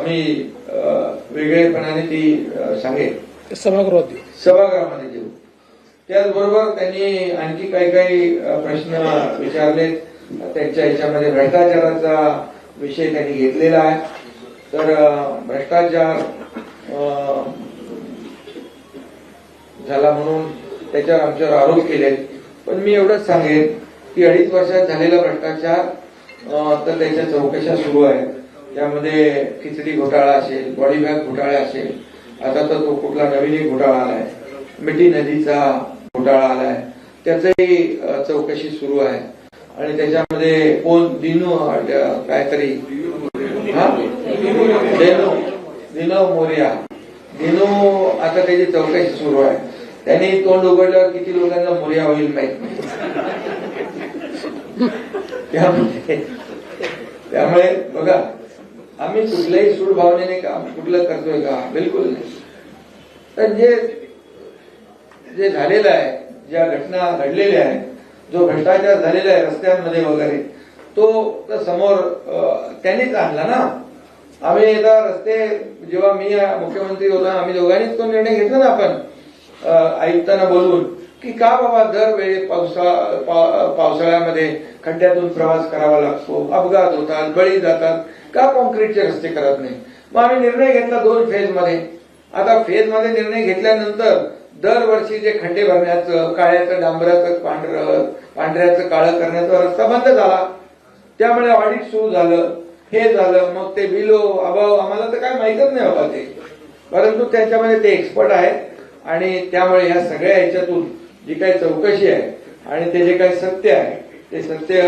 मी वेगळेपणाने ती सांगेन सभागृहामध्ये देऊ. त्याचबरोबर त्यांनी आणखी काही काही प्रश्न विचारले. त्यांच्या ह्याच्यामध्ये भ्रष्टाचाराचा विषय त्यांनी घेतलेला आहे. तर भ्रष्टाचार झाला म्हणून त्याच्यावर आमच्यावर आरोप केले. पण मी एवढंच सांगेन की 2.5 वर्षात झालेला भ्रष्टाचार तर त्याच्या चौकशा सुरू आहेत. त्यामध्ये खिचडी घोटाळा असेल, बॉडी बॅग घोटाळा असेल, आता तर तो कुठला नवीन एक घोटाळा आलाय, मिठी नदीचा घोटाळा आलाय, त्याचंही चौकशी सुरू आहे. आणि त्याच्यामध्ये कोण दिनू काहीतरी दिनू मोरिया, दिनू आता त्याची चौकशी सुरू आहे. त्यांनी तोंड उघडल्यावर किती लोकांना मोर्या होईल माहित नाही. त्यामुळे बघा, आम्ही कुठल्याही सूड भावनेने काम कुठलं करतोय का? बिलकुल नाही. तर जे झालेलं आहे, ज्या घटना घडलेल्या आहेत, जो भ्रष्टाचार झालेला आहे रस्त्यांमध्ये वगैरे, तो समोर त्यांनीच आणला ना. आम्ही एकदा रस्ते, जेव्हा मी मुख्यमंत्री होता, आम्ही दोघांनीच तो निर्णय घेतला ना आपण आयुक्तांना बोलवून, की का बाबा दरवेळी पावसाळ्यामध्ये खड्ड्यातून प्रवास करावा लागतो, अपघात होतात, बळी जातात, का कॉन्क्रीटचे रस्ते करत नाही. मग आम्ही निर्णय घेतला 2 फेजमध्ये. आता फेजमध्ये निर्णय घेतल्यानंतर दरवर्षी जे खड्डे भरण्याचं, काळ्याचं डांबराचं पांढऱ्याचं काळं करण्याचा रस्ता बंद झाला. त्यामुळे ऑडिट सुरू झालं, हे झालं. मग ते बिलो अभाव आम्हाला तर काय माहीतच नाही बाबा ते, परंतु त्यांच्यामध्ये ते एक्सपर्ट आहेत आणि त्यामुळे ह्या सगळ्या ह्याच्यातून जी काही चौकशी आहे आणि ते जे काही सत्य आहे ते सत्य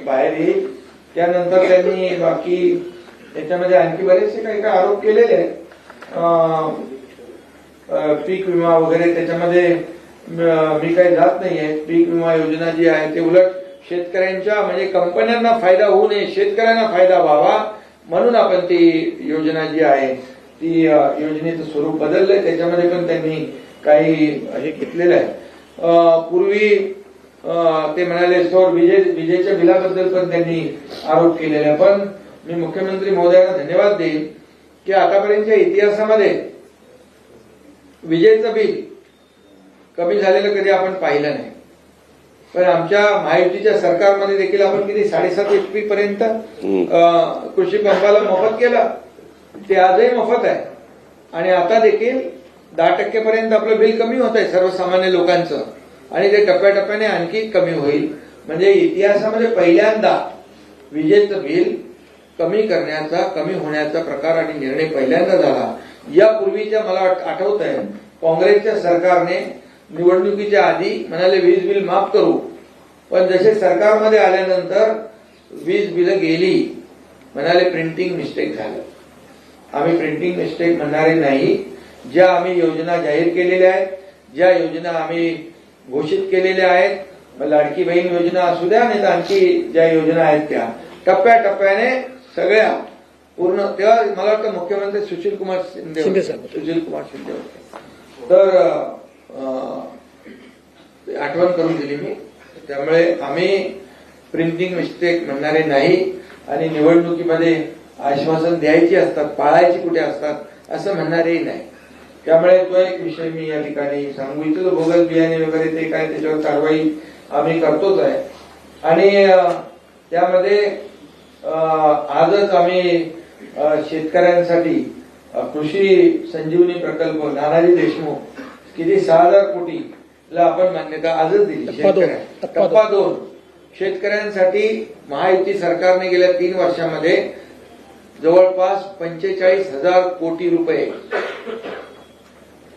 बाहेर येईल. त्यानंतर त्यांनी बाकी याच्यामध्ये आणखी बरेचसे काही काही आरोप केलेले आहेत. पीक विमा वगैरे त्याच्यामध्ये मी काही जात नाहीये. पीक विमा योजना जी आहे ते उलट शेतकऱ्यांच्या म्हणजे कंपन्यांना फायदा होऊ नये, शेतकऱ्यांना फायदा व्हावा म्हणून आपण ती योजना जी आहे ती योजनेचं स्वरूप बदललंय. त्याच्यामध्ये पण त्यांनी काही हे घेतलेलं आहे. पूर्वी ते म्हणाले सौर विजेच्या बिलाबद्दल पण त्यांनी आरोप केलेले आहे. पण मी मुख्यमंत्री महोदयांना धन्यवाद देईन की आतापर्यंतच्या इतिहासामध्ये विजेचं बिल कमी झालेलं कधी आपण पाहिलं नाही. पण आमच्या महायुतीच्या सरकारमध्ये देखील आपण किती 7.5 HP पर्यंत कृषी पंपाला मोफत केलं. ते आजही मोफत आहे आणि आता देखील 10% पर्यंत आपलं बिल कमी होत आहे सर्वसामान्य लोकांचं आणि ते टप्प्याटप्प्याने आणखी कमी होईल. म्हणजे इतिहासामध्ये पहिल्यांदा विजेचं बिल कमी करण्याचा, कमी होण्याचा प्रकार आणि निर्णय पहिल्यांदा झाला. यापूर्वीच्या मला आठवत आहे काँग्रेसच्या सरकारने निवडणुकीच्या आधी म्हणाले वीज बिल माफ करू, पण जसे सरकारमध्ये आल्यानंतर वीज बिल गेली, म्हणाले प्रिंटिंग मिस्टेक झालं. आम्ही प्रिंटिंग मिस्टेक म्हणणारे नाही. ज्या आम्ही योजना जाहीर केलेल्या आहेत, ज्या योजना आम्ही घोषित केलेल्या आहेत, लाडकी बहीण योजना असू द्या नाही तर आणखी ज्या योजना आहेत त्या टप्प्याटप्प्याने सगळ्या पूर्ण. तेव्हा मला वाटतं मुख्यमंत्री सुशील कुमार शिंदे होते. तर आठवण करून दिली मी. त्यामुळे आम्ही प्रिंटिंग मिस्टेक म्हणणारे नाही आणि निवडणुकीमध्ये आश्वासन द्यायची असतात, पाळायची कुठे असतात असं म्हणणारेही नाही. त्यामुळे तो एक विषय मी या ठिकाणी सांगू इच्छितो. बोगस बियाणे वगैरे ते काय त्याच्यावर कारवाई आम्ही करतोच आहे आणि त्यामध्ये आजच आम्ही शेतकऱ्यांसाठी कृषी संजीवनी प्रकल्प नानाजी देशमुख किती 6,000 कोटीला आपण मान्यता आजच दिली. टप्पा 2 शेतकऱ्यांसाठी महायुती सरकारने गेल्या 3 वर्षामध्ये जवळपास 45,000 कोटी रुपये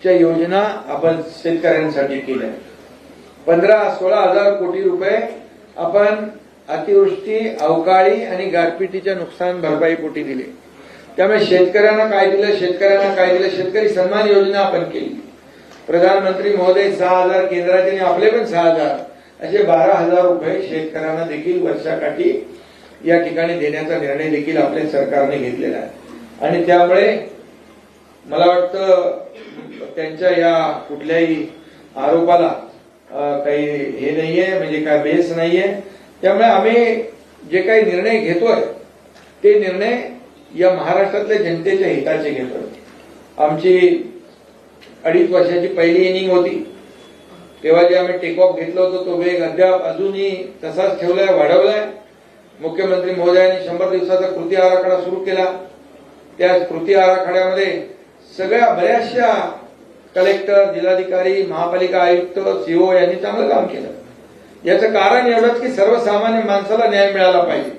च्या योजना आपण शेतकऱ्यांसाठी केल्या. 15-16,000 कोटी रुपये आपण अतिवृष्टी, अवकाळी आणि गारपिटीच्या नुकसान भरपाई पोटी दिले. त्यामुळे शेतकऱ्यांना काय दिलं, शेतकरी सन्मान योजना आपण केली. प्रधानमंत्री महोदय 6,000 केंद्राचे आणि आपले पण 6,000 असे 12,000 रुपये शेतकऱ्यांना देखील वर्षाकाठी या ठिकाणी देण्याचा निर्णय देखील आपल्या सरकारने घेतलेला आहे. आणि त्यामुळे मला वाटतं त्यांच्या या कुठल्याही आरोपाला काही हे नाहीये, म्हणजे काय बेस नाहीये. त्यामुळे आम्ही जे काही निर्णय घेतोय ते निर्णय या महाराष्ट्रातल्या जनतेच्या हिताचे घेतोय. आमची 2.5 वर्षाची पहिली इनिंग होती तेव्हा जे आम्ही टेक ऑफ घेतलं होतं तो वेग अद्याप अजूनही तसाच ठेवलाय, वाढवलाय. मुख्यमंत्री महोदयांनी 100 दिवसाचा कृती आराखडा सुरू केला. त्या कृती आराखड्यामध्ये सगळ्या बऱ्याचशा कलेक्टर, जिल्हाधिकारी, महापालिका आयुक्त, सीओ यांनी चांगलं काम केलं. याचं कारण एवढंच की सर्वसामान्य माणसाला न्याय मिळाला पाहिजे.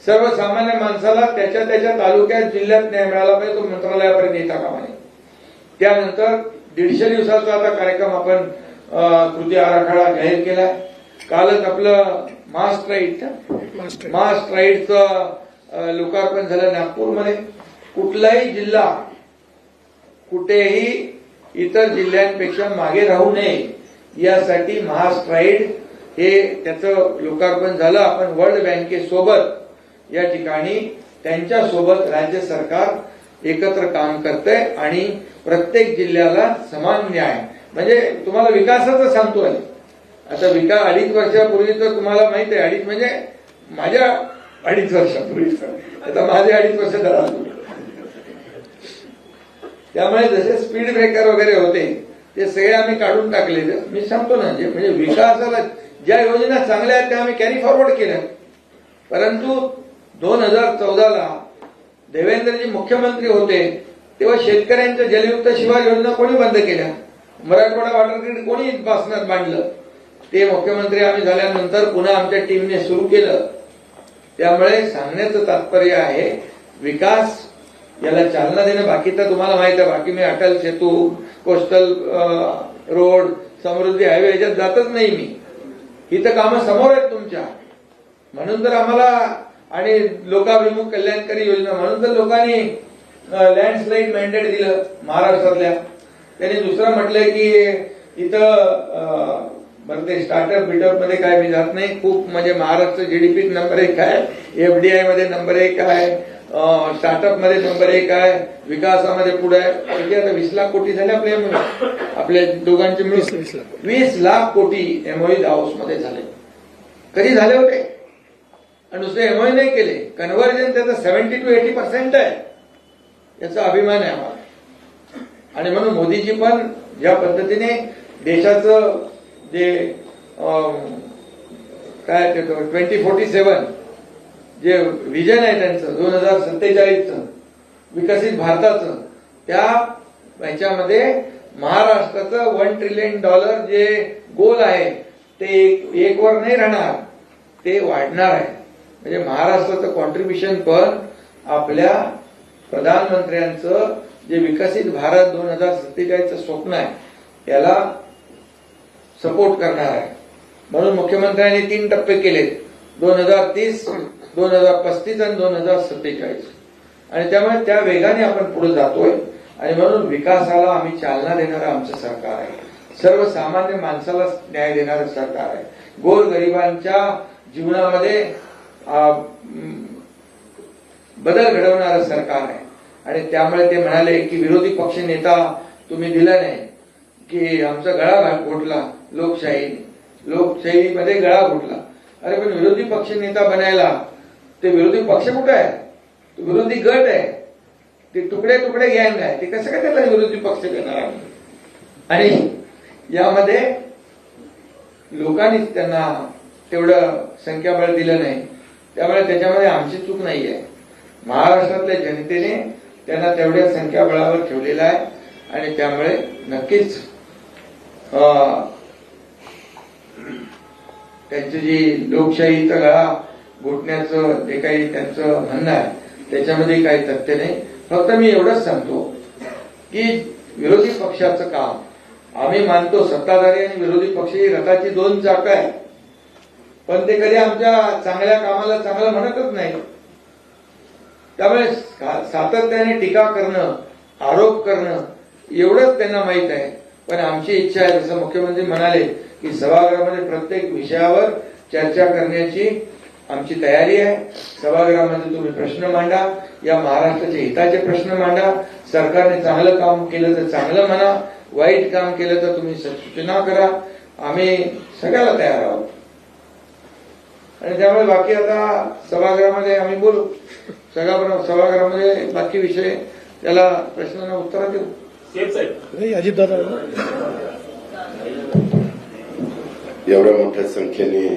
सर्वसामान्य माणसाला त्याच्या तालुक्यात, जिल्ह्यात न्याय मिळाला पाहिजे. तो मंत्रालयापर्यंत येता कामा नये. त्यानंतर 150 दिवसाचा आता कार्यक्रम आपण कृती आराखडा जाहीर केलाय. कालच आपलं मास राईडचं लोकार्पण झालं नागपूरमध्ये. कुठलाही जिल्हा कुठेही इतर जिल्ह्यांपेक्षा मागे राहू नये यासाठी महास्ट्राईड हे त्याचं लोकार्पण झालं. आपण वर्ल्ड बँकेसोबत या ठिकाणी त्यांच्यासोबत राज्य सरकार एकत्र काम करतंय आणि प्रत्येक जिल्ह्याला समान न्याय म्हणजे तुम्हाला विकासाचं सांगतोय. आता 2.5 वर्षापूर्वी तर तुम्हाला माहित आहे 2.5 म्हणजे माझ्या 2.5 वर्षापूर्वी आता माझे 2.5 वर्ष झाला. त्यामुळे जसे स्पीड ब्रेकर वगैरे होते ते सगळे आम्ही काढून टाकले. मी सांगतो ना म्हणजे विकासाला ज्या योजना चांगल्या आहेत त्या आम्ही कॅरी फॉरवर्ड केल्या. परंतु 2014ला देवेंद्रजी मुख्यमंत्री होते तेव्हा शेतकऱ्यांच्या जलयुक्त शिवार योजना कोणी बंद केल्या? मराठवाडा वॉटर ग्रीड कोणी पासनात मांडलं? ते मुख्यमंत्री आम्ही झाल्यानंतर पुन्हा आमच्या टीमने सुरू केलं. त्यामुळे सांगण्याचं तात्पर्य आहे विकास याला चालना देणं. बाकी तर तुम्हाला माहित आहे बाकी मी अटल सेतू, कोस्टल रोड, समृद्धी हायवे याच्यात जातच नाही मी. ही तर कामं समोर आहेत तुमच्या. म्हणून तर आम्हाला आणि लोकाभिमुख कल्याणकारी योजना म्हणून तर लोकांनी लँडस्लाईड मॅन्डेट दिलं महाराष्ट्रातल्या. त्यांनी दुसरं म्हटलंय की इथं बरं ते स्टार्टअप बिटअप मध्ये काय मी जात नाही. खूप म्हणजे महाराष्ट्र जीडीपी नंबर 1 आहे, एफडीआय मध्ये नंबर 1 आहे, स्टार्टअप मध्ये नंबर 1 आहे, विकासामध्ये पुढे आहे. आता 20 लाख कोटी झाले आपल्या दोघांचे मिळून 20 लाख कोटी एमओयू हाऊस मध्ये झाले. कधी झाले होते? आणि दुसरे एमओयू नाही केले. कन्व्हर्जन त्याचं 70 to 80% आहे. याचा अभिमान आहे आम्हाला. आणि म्हणून मोदीजी पण ज्या पद्धतीने देशाचं जे काय 2047 जे विजन आहे त्यांचं 2047चं विकसित भारताचं त्या ह्याच्यामध्ये महाराष्ट्राचं $1 ट्रिलियन जे गोल आहे ते एक वर नाही राहणार, ते वाढणार आहे. म्हणजे महाराष्ट्राचं कॉन्ट्रीब्युशन पण आपल्या प्रधानमंत्र्यांचं जे विकसित भारत 2047चं स्वप्न आहे याला सपोर्ट करणार आहे. म्हणून मुख्यमंत्र्यांनी 3 टप्पे केलेत 2030, 2035 आणि 2047. आणि त्यामुळे त्या वेगाने आपण पुढे जातोय. आणि म्हणून विकासाला आम्ही चालना देणारं आमचं सरकार आहे. सर्वसामान्य माणसाला न्याय देणारं सरकार आहे. गोरगरिबांच्या जीवनामध्ये बदल घडवणारं सरकार आहे. आणि त्यामुळे ते म्हणाले की विरोधी पक्ष नेता तुम्ही दिला नाही की आमचा गळा घोटला लोकशाहीमध्ये गळा घोटला. अरे पण विरोधी पक्ष नेता बनायला ते विरोधी पक्ष कुठे आहे? तो विरोधी गट आहे. ते तुकडे तुकडे गँग आहे. ते कसं काय त्याला विरोधी पक्ष देणार? आणि यामध्ये लोकांनीच त्यांना तेवढं संख्याबळ दिलं नाही. त्यामुळे त्याच्यामध्ये आमची चूक नाहीये. महाराष्ट्रातल्या जनतेने त्यांना तेवढ्या संख्याबळावर ठेवलेला आहे. आणि त्यामुळे नक्कीच त्यांची जी लोकशाहीचा गळा घोटण्याचं जे काही त्यांचं म्हणणं आहे त्याच्यामध्ये काही तथ्य नाही. फक्त मी एवढंच सांगतो की विरोधी पक्षाचं काम आम्ही मानतो. सत्ताधारी आणि विरोधी पक्ष ही रथाची 2 चाकं आहेत. पण ते कधी आमच्या चांगल्या कामाला चांगलं म्हणतच नाही. त्यामुळे सातत्याने टीका करणं, आरोप करणं एवढंच त्यांना माहित आहे. पण आमची इच्छा आहे जसं मुख्यमंत्री म्हणाले की सभागृहामध्ये प्रत्येक विषयावर चर्चा करण्याची आमची तयारी आहे. सभागृहामध्ये तुम्ही प्रश्न मांडा, या महाराष्ट्राच्या हिताचे प्रश्न मांडा. सरकारने चांगलं काम केलं तर चांगलं म्हणा, वाईट काम केलं तर तुम्ही सूचना करा. आम्ही सगळ्याला तयार आहोत. आणि त्यामुळे बाकी आता सभागृहामध्ये आम्ही बोलू. सभागृहामध्ये बाकी विषय त्याला प्रश्नांना उत्तर देऊ.
अजितदादा
एवढ्या मोठ्या संख्येने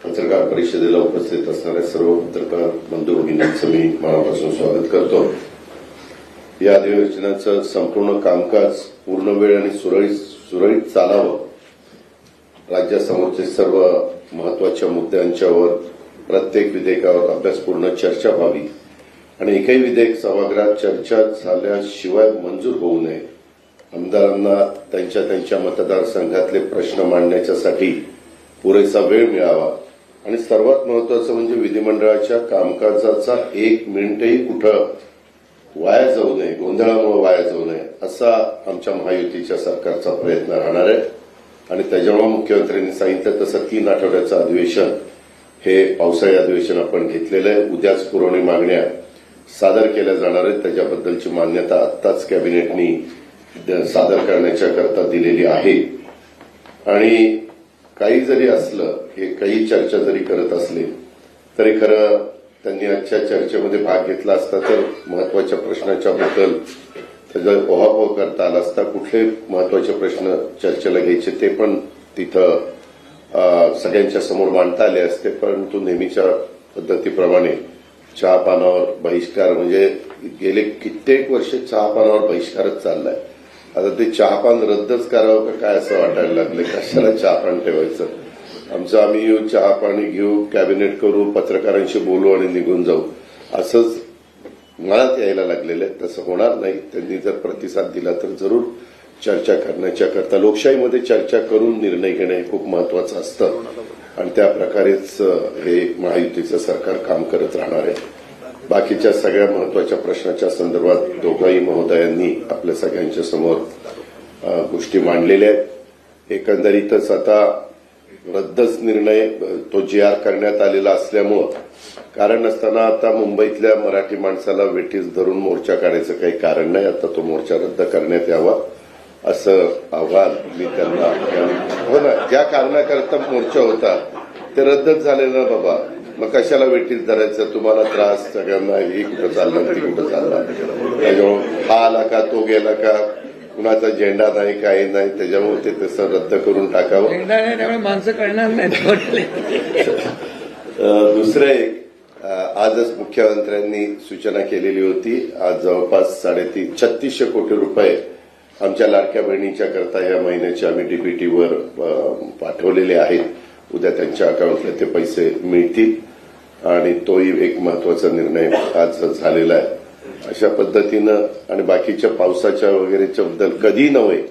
पत्रकार परिषदेला उपस्थित असणाऱ्या सर्व पत्रकार बंधू भगिनींचं मी मनापासून स्वागत करतो. या अधिवेशनाचं संपूर्ण कामकाज पूर्ण वेळ आणि सुरळीत चालावं, राज्यासमोरचे सर्व महत्वाच्या मुद्द्यांच्यावर प्रत्येक विधेयकावर अभ्यासपूर्ण चर्चा व्हावी आणि एकही विधेयक सभागृहात चर्चा झाल्याशिवाय मंजूर होऊ नये. आमदारांना त्यांच्या मतदारसंघातले प्रश्न मांडण्याच्यासाठी पुरेसा वेळ मिळावा आणि सर्वात महत्वाचं म्हणजे विधिमंडळाच्या कामकाजाचा 1 मिनिटही कुठं वाया जाऊ नये, गोंधळामुळे वाया जाऊ नये असा आमच्या महायुतीच्या सरकारचा प्रयत्न राहणार आहे. आणि त्याच्यामुळे मुख्यमंत्र्यांनी सांगितलं तसं 3 आठवड्याचं अधिवेशन हे पावसाळी अधिवेशन आपण घेतलेलं आहे. उद्याच पुरवणी मागण्या सादर केल्या जाणार आहेत. त्याच्याबद्दलची मान्यता आत्ताच कॅबिनेटनी सादर करण्याच्या करता दिलेली आहे. आणि काही जरी असलं, हे काही चर्चा जरी करत असले तरी खरं त्यांनी आजच्या चर्चेमध्ये भाग घेतला असता तर महत्वाच्या प्रश्नाच्या बद्दल त्याचा ओहापोह करता आला असता. कुठले महत्वाचे प्रश्न चर्चेला घ्यायचे ते पण तिथं सगळ्यांच्या समोर मांडता आले असते. परंतु नेहमीच्या पद्धतीप्रमाणे चहापानावर बहिष्कार, म्हणजे गेले कित्येक वर्ष चहापानावर बहिष्कारच चाललाय. आता ते चहापान रद्दच करावं का काय असं वाटायला लागलं. कशाला चहापान ठेवायचं. आम्ही येऊ, चहा पाणी घेऊ, कॅबिनेट करू, पत्रकारांशी बोलू आणि निघून जाऊ असंच मनात यायला लागलेलं आहे. तसं होणार नाही. त्यांनी जर प्रतिसाद दिला तर जरूर चर्चा करण्याच्या करता, लोकशाहीमध्ये चर्चा करून निर्णय घेणं हे खूप महत्वाचं असतं आणि त्या प्रकारेच हे महायुतीचं सरकार काम करत राहणार आहे. बाकीच्या सगळ्या महत्वाच्या प्रश्नाच्या संदर्भात दोघंही महोदयांनी आपल्या सगळ्यांच्या समोर गोष्टी मांडलेल्या आहेत. एकंदरीतच आता रद्दच निर्णय तो GR करण्यात आलेला असल्यामुळं कारण नसताना आता मुंबईतल्या मराठी माणसाला वेठीस धरून मोर्चा काढायचं काही कारण नाही. आता तो मोर्चा रद्द करण्यात यावा असं आव्हान मी त्यांना, हो ना, ज्या कारणाकरता मोर्चा होता ते रद्दच झालेलं ना बाबा, मग कशाला वेठीस धरायचं. तुम्हाला त्रास सगळ्यांना, ही कुठं चाललं ती कुठं चालला, त्याच्यामुळे हा आला का तो गेला का, कुणाचा झेंडा नाही काही नाही, त्याच्यामुळे ते तसं रद्द करून टाकावं.
झेंडा नाही त्यामुळे माणसं कळणार नाही.
दुसरं एक, आजच मुख्यमंत्र्यांनी सूचना केलेली होती. आज जवळपास 3600 कोटी रुपये आमच्या लाडक्या बहिणीच्या करता या महिन्याचे आम्ही डीबीटीवर पाठवलेले आहेत. उद्या त्यांच्या अकाउंटला ते पैसे मिळतील आणि तोही एक महत्वाचा निर्णय आज झालेला आहे. अशा पद्धतीनं आणि बाकीच्या पावसाच्या वगैरेच्या बद्दल कधी नव्हे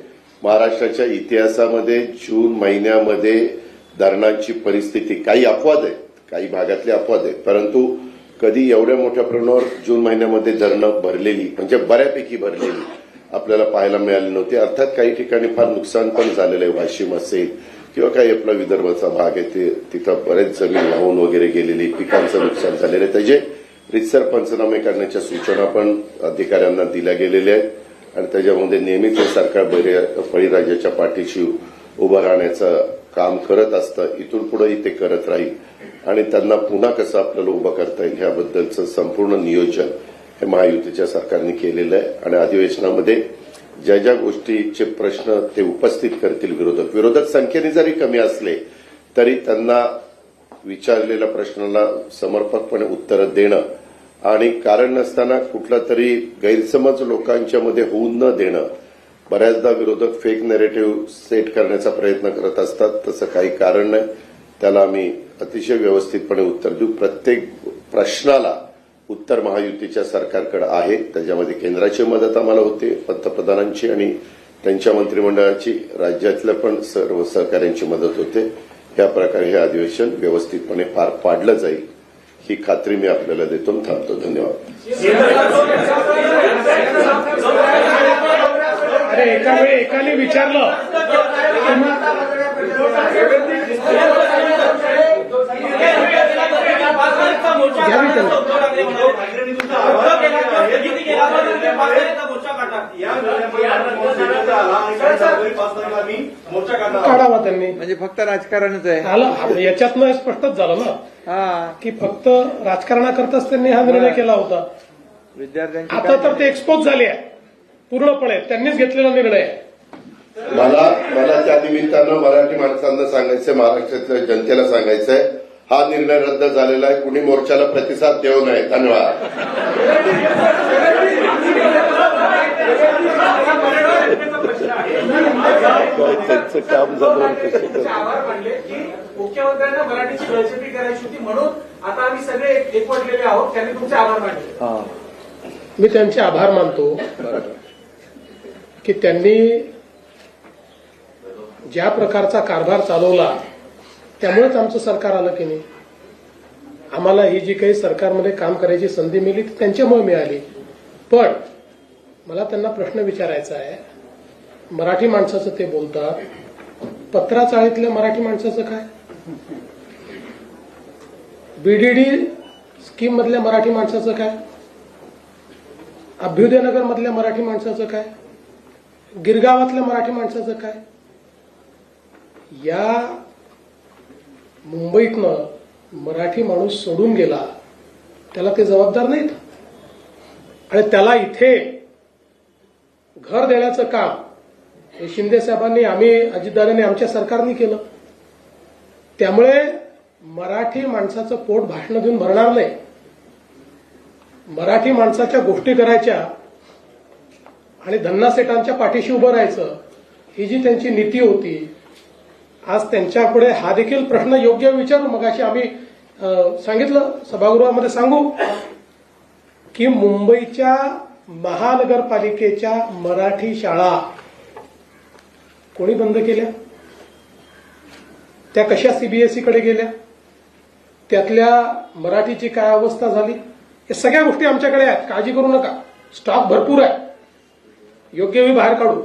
महाराष्ट्राच्या इतिहासामध्ये जून महिन्यामध्ये धरणांची परिस्थिती, काही अपवाद आहेत, काही भागातले अपवाद आहेत, परंतु कधी एवढ्या मोठ्या प्रमाणावर जून महिन्यामध्ये धरणं भरलेली, म्हणजे बऱ्यापैकी भरलेली आपल्याला पाहायला मिळाली नव्हती. अर्थात काही ठिकाणी फार नुकसान पण झालेलं आहे. वाशिम असेल किंवा काही आपला विदर्भाचा भाग आहे ते तिथं बरेच जमीन वाहून वगैरे गेलेली, पिकांचं नुकसान झालेलं आहे. त्याचे रितसर पंचनामे करण्याच्या सूचना पण अधिकाऱ्यांना दिल्या गेलेल्या आहेत आणि त्याच्यामध्ये नेहमीच सरकार बळीराजाच्या पाठीशी उभं राहण्याचं काम करत असतं. इथून पुढेही ते करत राहील आणि त्यांना पुन्हा कसं आपल्याला उभं करता येईल ह्याबद्दलचं संपूर्ण नियोजन हे महायुतीच्या सरकारने केलेलं आहे. आणि अधिवेशनामध्ये ज्या ज्या गोष्टीचे प्रश्न ते उपस्थित करतील विरोधक संख्येने जरी कमी असले तरी त्यांना विचारलेल्या प्रश्नाला समर्पकपणे उत्तरं देणं आणि कारण नसताना कुठला तरी गैरसमज लोकांच्या मध्ये होऊन न देणं. बऱ्याचदा विरोधक फेक नॅरेटिव्ह सेट करण्याचा प्रयत्न करत असतात, तसं काही कारण नाही. त्याला आम्ही अतिशय व्यवस्थितपणे उत्तर देऊ. प्रत्येक प्रश्नाला उत्तर महायुतीच्या सरकारकडे आहे. त्याच्यामध्ये केंद्राची मदत आम्हाला होते, पंतप्रधानांची आणि त्यांच्या मंत्रिमंडळाची, राज्यातल्या पण सर्व सहकाऱ्यांची मदत होते. या प्रकारे हे अधिवेशन व्यवस्थितपणे पार पाडलं जाईल ही खात्री मी आपल्याला देतो. थांबतो. धन्यवाद.
अरे एका वेळी एकाने विचारलं काढावा त्यांनी, म्हणजे
फक्त राजकारणच आहे.
आलं याच्यातनं स्पष्टच झालं ना की फक्त राजकारणाकरताच त्यांनी हा निर्णय केला होता.
विद्यार्थ्यांची
आता तर ते एक्सपोज झाले आहे पूर्णपणे, त्यांनीच घेतलेला निर्णय आहे.
मला त्या निमित्तानं मराठी माणसांना सांगायचंय, महाराष्ट्रातल्या जनतेला सांगायचंय, हा निर्णय रद्द झालेला आहे. कुणी मोर्चाला प्रतिसाद देऊ नये. धन्यवाद. त्यांचं काम झालं.
मुख्यमंत्र्यांना मराठीची बेइज्जती करायची होती म्हणून आता आम्ही सगळे एकवटलेले आहोत. त्यांनी तुमचे आभार मानले.
मी त्यांचे आभार मानतो की त्यांनी ज्या प्रकारचा कारभार चालवला त्यामुळेच आमचं सरकार आलं की नाही. आम्हाला ही जी काही सरकारमध्ये काम करायची संधी मिळाली ती त्यांच्यामुळे मिळाली. पण मला त्यांना प्रश्न विचारायचा आहे. मराठी माणसाचं ते बोलतात, पत्राचाळीतल्या मराठी माणसाचं काय? बीडीडी स्कीम मधल्या मराठी माणसाचं काय? अभ्युदयनगर मधल्या मराठी माणसाचं काय? गिरगावातल्या मराठी माणसाचं काय? या मुंबईतनं मराठी माणूस सोडून गेला, त्याला ते जबाबदार नाहीत. आणि त्याला इथे घर देण्याचं काम हे शिंदे साहेबांनी, अजितदादांनी, आमच्या सरकारने केलं. त्यामुळे मराठी माणसाचं पोट भाषण देऊन भरणार नाही. मराठी माणसाच्या गोष्टी करायच्या आणि धन्नासेठांच्या पाठीशी उभं राहायचं, ही जी त्यांची नीती होती, आज त्यांच्यापुढे हा देखील प्रश्न योग्य विचारू. मगाशी आम्ही सांगितलं, सभागृहामध्ये सांगू की मुंबईच्या महानगरपालिकेच्या मराठी शाळा कोणी बंद केल्या? त्या कशा सीबीएसईकडे गेल्या? त्यातल्या मराठीची काय अवस्था झाली? या सगळ्या गोष्टी आमच्याकडे आहेत, काळजी करू नका. स्टॉक भरपूर आहे, योग्य वेळी बाहेर काढू.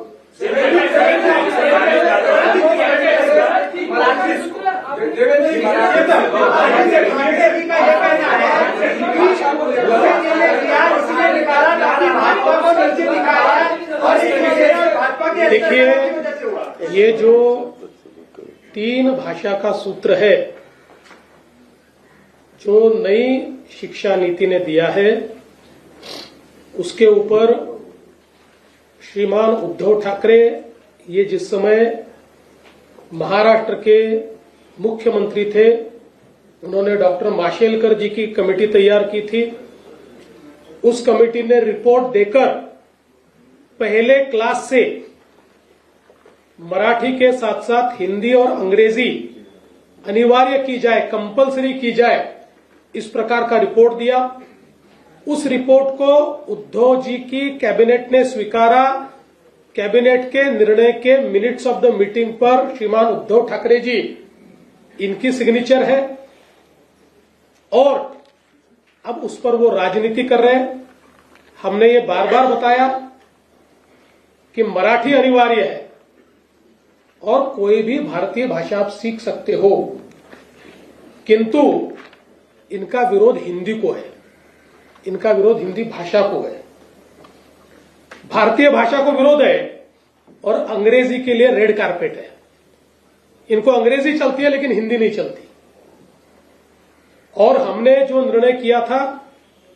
देखिए, ये जो 3 भाषा का सूत्र है जो नई शिक्षा नीति ने दिया है, उसके ऊपर श्रीमान उद्धव ठाकरे ये जिस समय महाराष्ट्र के मुख्यमंत्री थे, उन्होंने डॉक्टर माशेलकर जी की कमेटी तैयार की थी. उस कमेटी ने रिपोर्ट देकर पहले क्लास से मराठी के साथ साथ हिंदी और अंग्रेजी अनिवार्य की जाए, कंपलसरी की जाए, इस प्रकार का रिपोर्ट दिया. उस रिपोर्ट को उद्धव जी की कैबिनेट ने स्वीकारा. कैबिनेट के निर्णय के मिनट्स ऑफ द मीटिंग पर श्रीमान उद्धव ठाकरे जी, इनकी सिग्नेचर है और अब उस पर वो राजनीति कर रहे हैं. हमने ये बार बार बताया कि मराठी अनिवार्य है और कोई भी भारतीय भाषा आप सीख सकते हो, किंतु इनका विरोध हिंदी को है, इनका विरोध हिंदी भाषा को है. भारतीय भाषा को विरोध है और अंग्रेजी के लिए रेड कारपेट है. इनको अंग्रेजी चलती है लेकिन हिंदी नहीं चलती. और हमने जो निर्णय किया था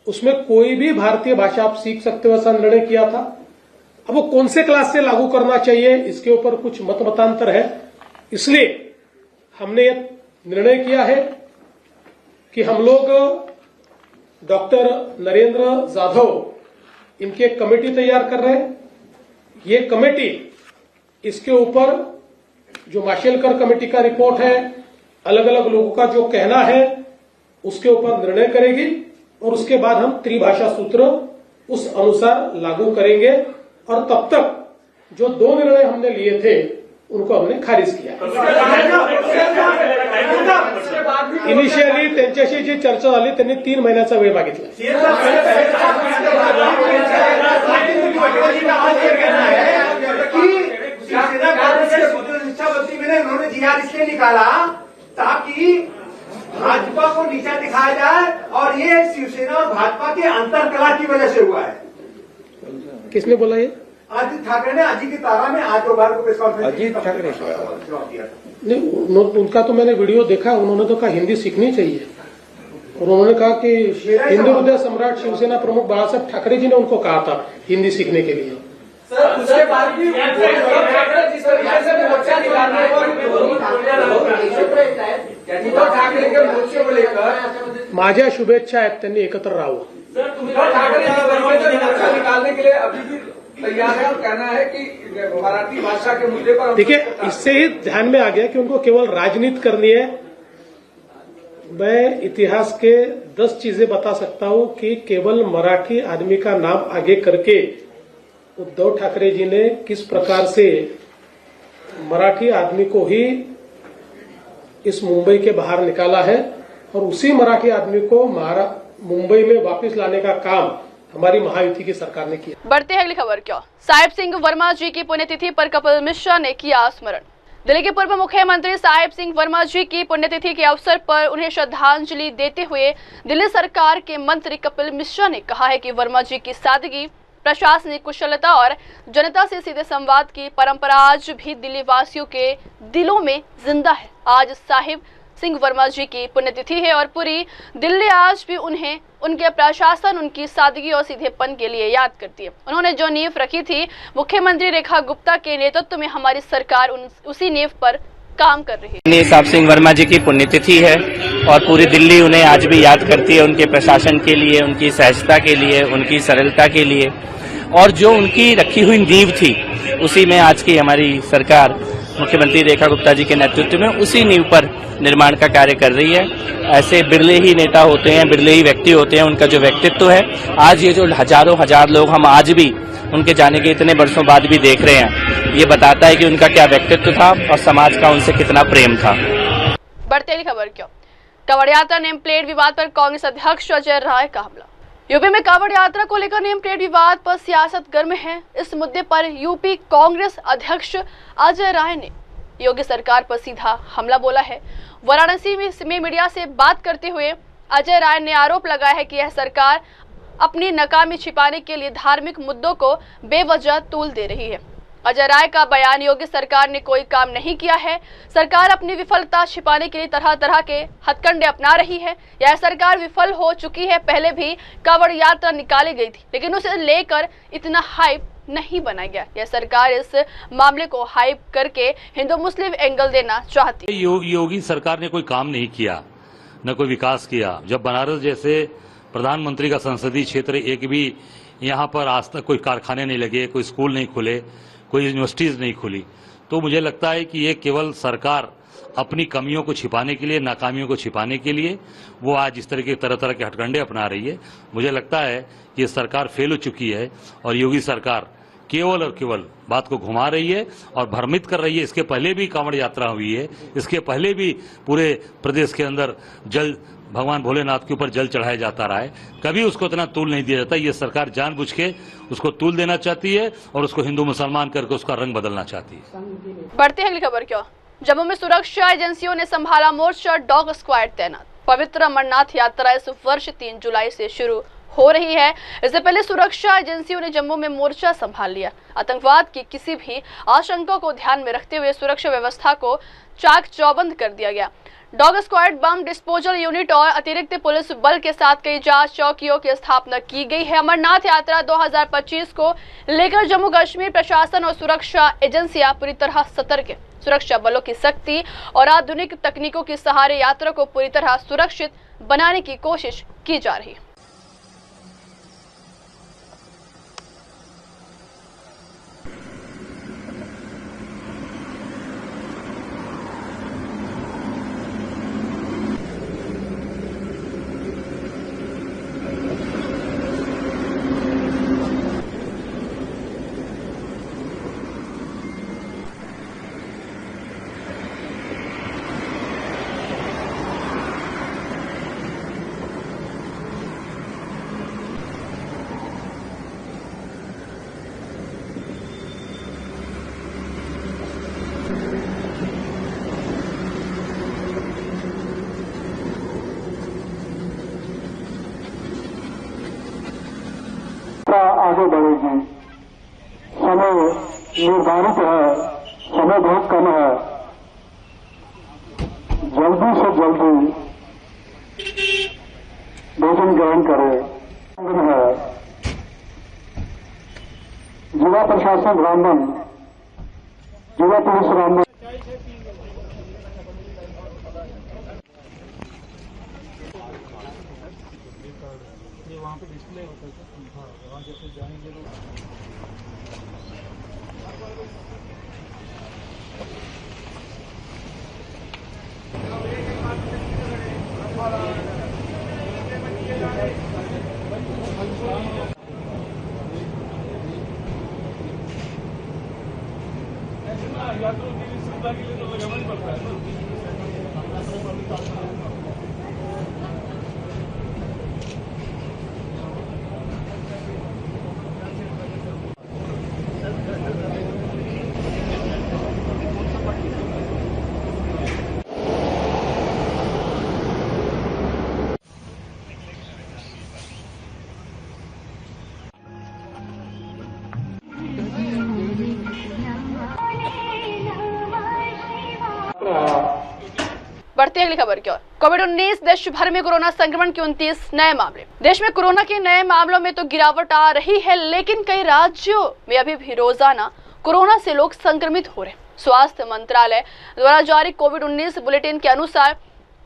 उसमें कोई भी भारतीय भाषा आप सीख सकते हो, ऐसा निर्णय किया था. अब वो कौन से क्लास से लागू करना चाहिए, इसके ऊपर कुछ मतमतांतर है. इसलिए हमने ये निर्णय किया है कि हम लोग डॉक्टर नरेंद्र जाधव, इनकी एक कमेटी तैयार कर रहे हैं. ये कमेटी, इसके ऊपर जो माशेलकर कमेटी का रिपोर्ट है, अलग अलग लोगों का जो कहना है, उसके ऊपर निर्णय करेगी और उसके बाद हम त्रिभाषा सूत्र उस अनुसार लागू करेंगे. और तब तक जो 2 निर्णय हमने लिए थे उनको हमने खारिज किया. इनिशियली त्यांच्याशी जी चर्चा झाली, त्यांनी 3 महिन्याचा वेळ मागितला.
उन्होंने जीआर इसलिए निकाला ताकि भाजपा को नीचा दिखाया जाए और ये शिवसेना और भाजपा के अंतरकला की वजह से हुआ है.
किसने बोला ये?
अजीत ठाकरे ने अजीत की तारा में आज दोपहर को प्रेस कॉन्फ्रेंस अजीत ठाकरे
नहीं, उनका तो मैंने वीडियो देखा. उन्होंने तो कहा हिंदी सीखनी चाहिए और उन्होंने कहा कि हिंदू हृदय सम्राट शिवसेना प्रमुख बाला साहब ठाकरे जी ने उनको कहा था हिंदी सीखने के लिए.
सर, उसके बाद भी जिस तरीके से मोर्चा निकालने उद्धव ठाकरे के मोर्चे को लेकर
माझ्या शुभेच्छा आहेत, त्यांनी एकत्र राहावं.
उद्धव ठाकरे मोर्चा निकालने के लिए अभी भी तैयार है और कहना है कि मराठी भाषा के मुद्दे पर.
देखिए, इससे ही ध्यान में आ गया कि उनको केवल राजनीति करनी है. मैं इतिहास के 10 चीजें बता सकता हूं कि केवल मराठी आदमी का नाम आगे करके उद्धव ठाकरे जी ने किस प्रकार से मराठी आदमी को ही इस मुंबई के बाहर निकाला है और उसी मराठी आदमी को मुंबई में वापस लाने का काम हमारी महायुति की सरकार ने किया।
बढ़ते हैं अगली खबर की ओर। साहिब सिंह वर्मा जी की पुण्यतिथि पर कपिल मिश्रा ने किया स्मरण। दिल्ली के पूर्व मुख्यमंत्री साहिब सिंह वर्मा जी की पुण्यतिथि के अवसर पर उन्हें श्रद्धांजलि देते हुए दिल्ली सरकार के मंत्री कपिल मिश्रा ने कहा है कि वर्मा जी की सादगी, प्रशासनिक कुशलता और जनता से सीधे संवाद की परंपरा आज भी दिल्ली वासियों के दिलों में जिंदा है। आज साहिब सिंह वर्मा जी की पुण्यतिथि है और पूरी दिल्ली आज भी उन्हें, उनके प्रशासन, उनकी सादगी और सीधेपन के लिए याद करती है। उन्होंने जो नींव रखी थी, मुख्यमंत्री रेखा गुप्ता के नेतृत्व में हमारी सरकार उसी नींव पर काम कर रही है।
साहिब सिंह वर्मा जी की पुण्यतिथि है और पूरी दिल्ली उन्हें आज भी याद करती है, उनके प्रशासन के लिए, उनकी सहजता के लिए, उनकी सरलता के लिए, और जो उनकी रखी हुई नींव थी उसी में आज की हमारी सरकार मुख्यमंत्री रेखा गुप्ता जी के नेतृत्व में उसी नींव पर निर्माण का कार्य कर रही है। ऐसे बिरले ही नेता होते हैं, बिरले ही व्यक्ति होते हैं, उनका जो व्यक्तित्व है, आज ये जो हजारों हजार लोग हम आज भी उनके जाने के इतने वर्षों बाद भी देख रहे हैं, ये बताता है कि उनका क्या व्यक्तित्व था और समाज का उनसे कितना प्रेम था।
बढ़ते ही खबर क्यों। कांवड़ यात्रा नेम प्लेट विवाद पर कांग्रेस अध्यक्ष अजय राय का हमला। यूपी में कांवड़ यात्रा को लेकर नेम प्लेट विवाद पर सियासत गर्म है। इस मुद्दे पर यूपी कांग्रेस अध्यक्ष अजय राय ने योगी सरकार पर सीधा हमला बोला है। वाराणसी में मीडिया से बात करते हुए अजय राय ने आरोप लगाया है कि यह सरकार अपनी नाकामी छिपाने के लिए धार्मिक मुद्दों को बेवजह तूल दे रही है। अजय राय का बयान, योगी सरकार ने कोई काम नहीं किया है, सरकार अपनी विफलता छिपाने के लिए तरह तरह के हथकंडे अपना रही है। यह सरकार विफल हो चुकी है। पहले भी कांवड़ यात्रा निकाली गई थी, लेकिन उसे लेकर इतना हाइप नहीं बनाया गया। यह सरकार इस मामले को हाइप करके हिंदू मुस्लिम एंगल देना चाहती है।
योगी सरकार ने कोई काम नहीं किया, न कोई विकास किया। जब बनारस जैसे प्रधानमंत्री का संसदीय क्षेत्र, एक भी यहाँ पर आज तक कोई कारखाने नहीं लगे, कोई स्कूल नहीं खुले, कोई यूनिवर्सिटीज नहीं खुली, तो मुझे लगता है कि ये केवल सरकार अपनी कमियों को छिपाने के लिए, नाकामियों को छिपाने के लिए वो आज इस तरह के हथकंडे अपना रही है। मुझे लगता है कि ये सरकार फेल हो चुकी है और योगी सरकार केवल और केवल बात को घुमा रही है और भ्रमित कर रही है। इसके पहले भी कांवड़ यात्रा हुई है, इसके पहले भी पूरे प्रदेश के अंदर जल, भगवान भोलेनाथ के ऊपर जल चढ़ाया जाता रहा है, कभी उसको इतना तूल नहीं दिया जाता। ये सरकार जानबूझ के उसको तूल देना चाहती है और उसको हिंदू मुसलमान करके उसका रंग बदलना चाहती है।
बढ़ते हैं अगली खबर क्यों। जम्मू में सुरक्षा एजेंसियों ने संभाला मोर्चा, डॉग स्क्वाड तैनात। पवित्र अमरनाथ यात्रा इस वर्ष 3 जुलाई से शुरू हो रही है। इससे पहले सुरक्षा एजेंसियों ने जम्मू में मोर्चा संभाल लिया। आतंकवाद की किसी भी आशंका को ध्यान में रखते हुए सुरक्षा व्यवस्था को चाक चौबंद कर दिया गया। Dog squad, bomb disposal unit और अतिरिक्त पुलिस बल के साथ कई जांच चौकियों की स्थापना की गई है। अमरनाथ यात्रा 2025 को लेकर जम्मू कश्मीर प्रशासन और सुरक्षा एजेंसियां पूरी तरह सतर्क है। सुरक्षा बलों की सख्ती और आधुनिक तकनीकों के सहारे यात्रा को पूरी तरह सुरक्षित बनाने की कोशिश की जा रही है।
आगे बढ़ेगी। समय निर्धारित है, समय बहुत कम है। जल्दी से जल्दी भोजन ग्रहण करें। है जिला प्रशासन रामबन, जिला पुलिस रामबन।
वहाँ पे डिस्प्ले होता था, वहाँ जैसे जाएंगे लोग। यात्रा की सुविधा के लिए तो लगाना ही पड़ता है ना।
बढ़ती अगली खबर की ओर। कोविड-19 देश भर में कोरोना संक्रमण के 29 नए मामले। देश में कोरोना के नए मामलों में तो गिरावट आ रही है, लेकिन कई राज्यों में अभी भी रोजाना कोरोना से लोग संक्रमित हो रहे हैं। स्वास्थ्य मंत्रालय द्वारा जारी कोविड-19 बुलेटिन के अनुसार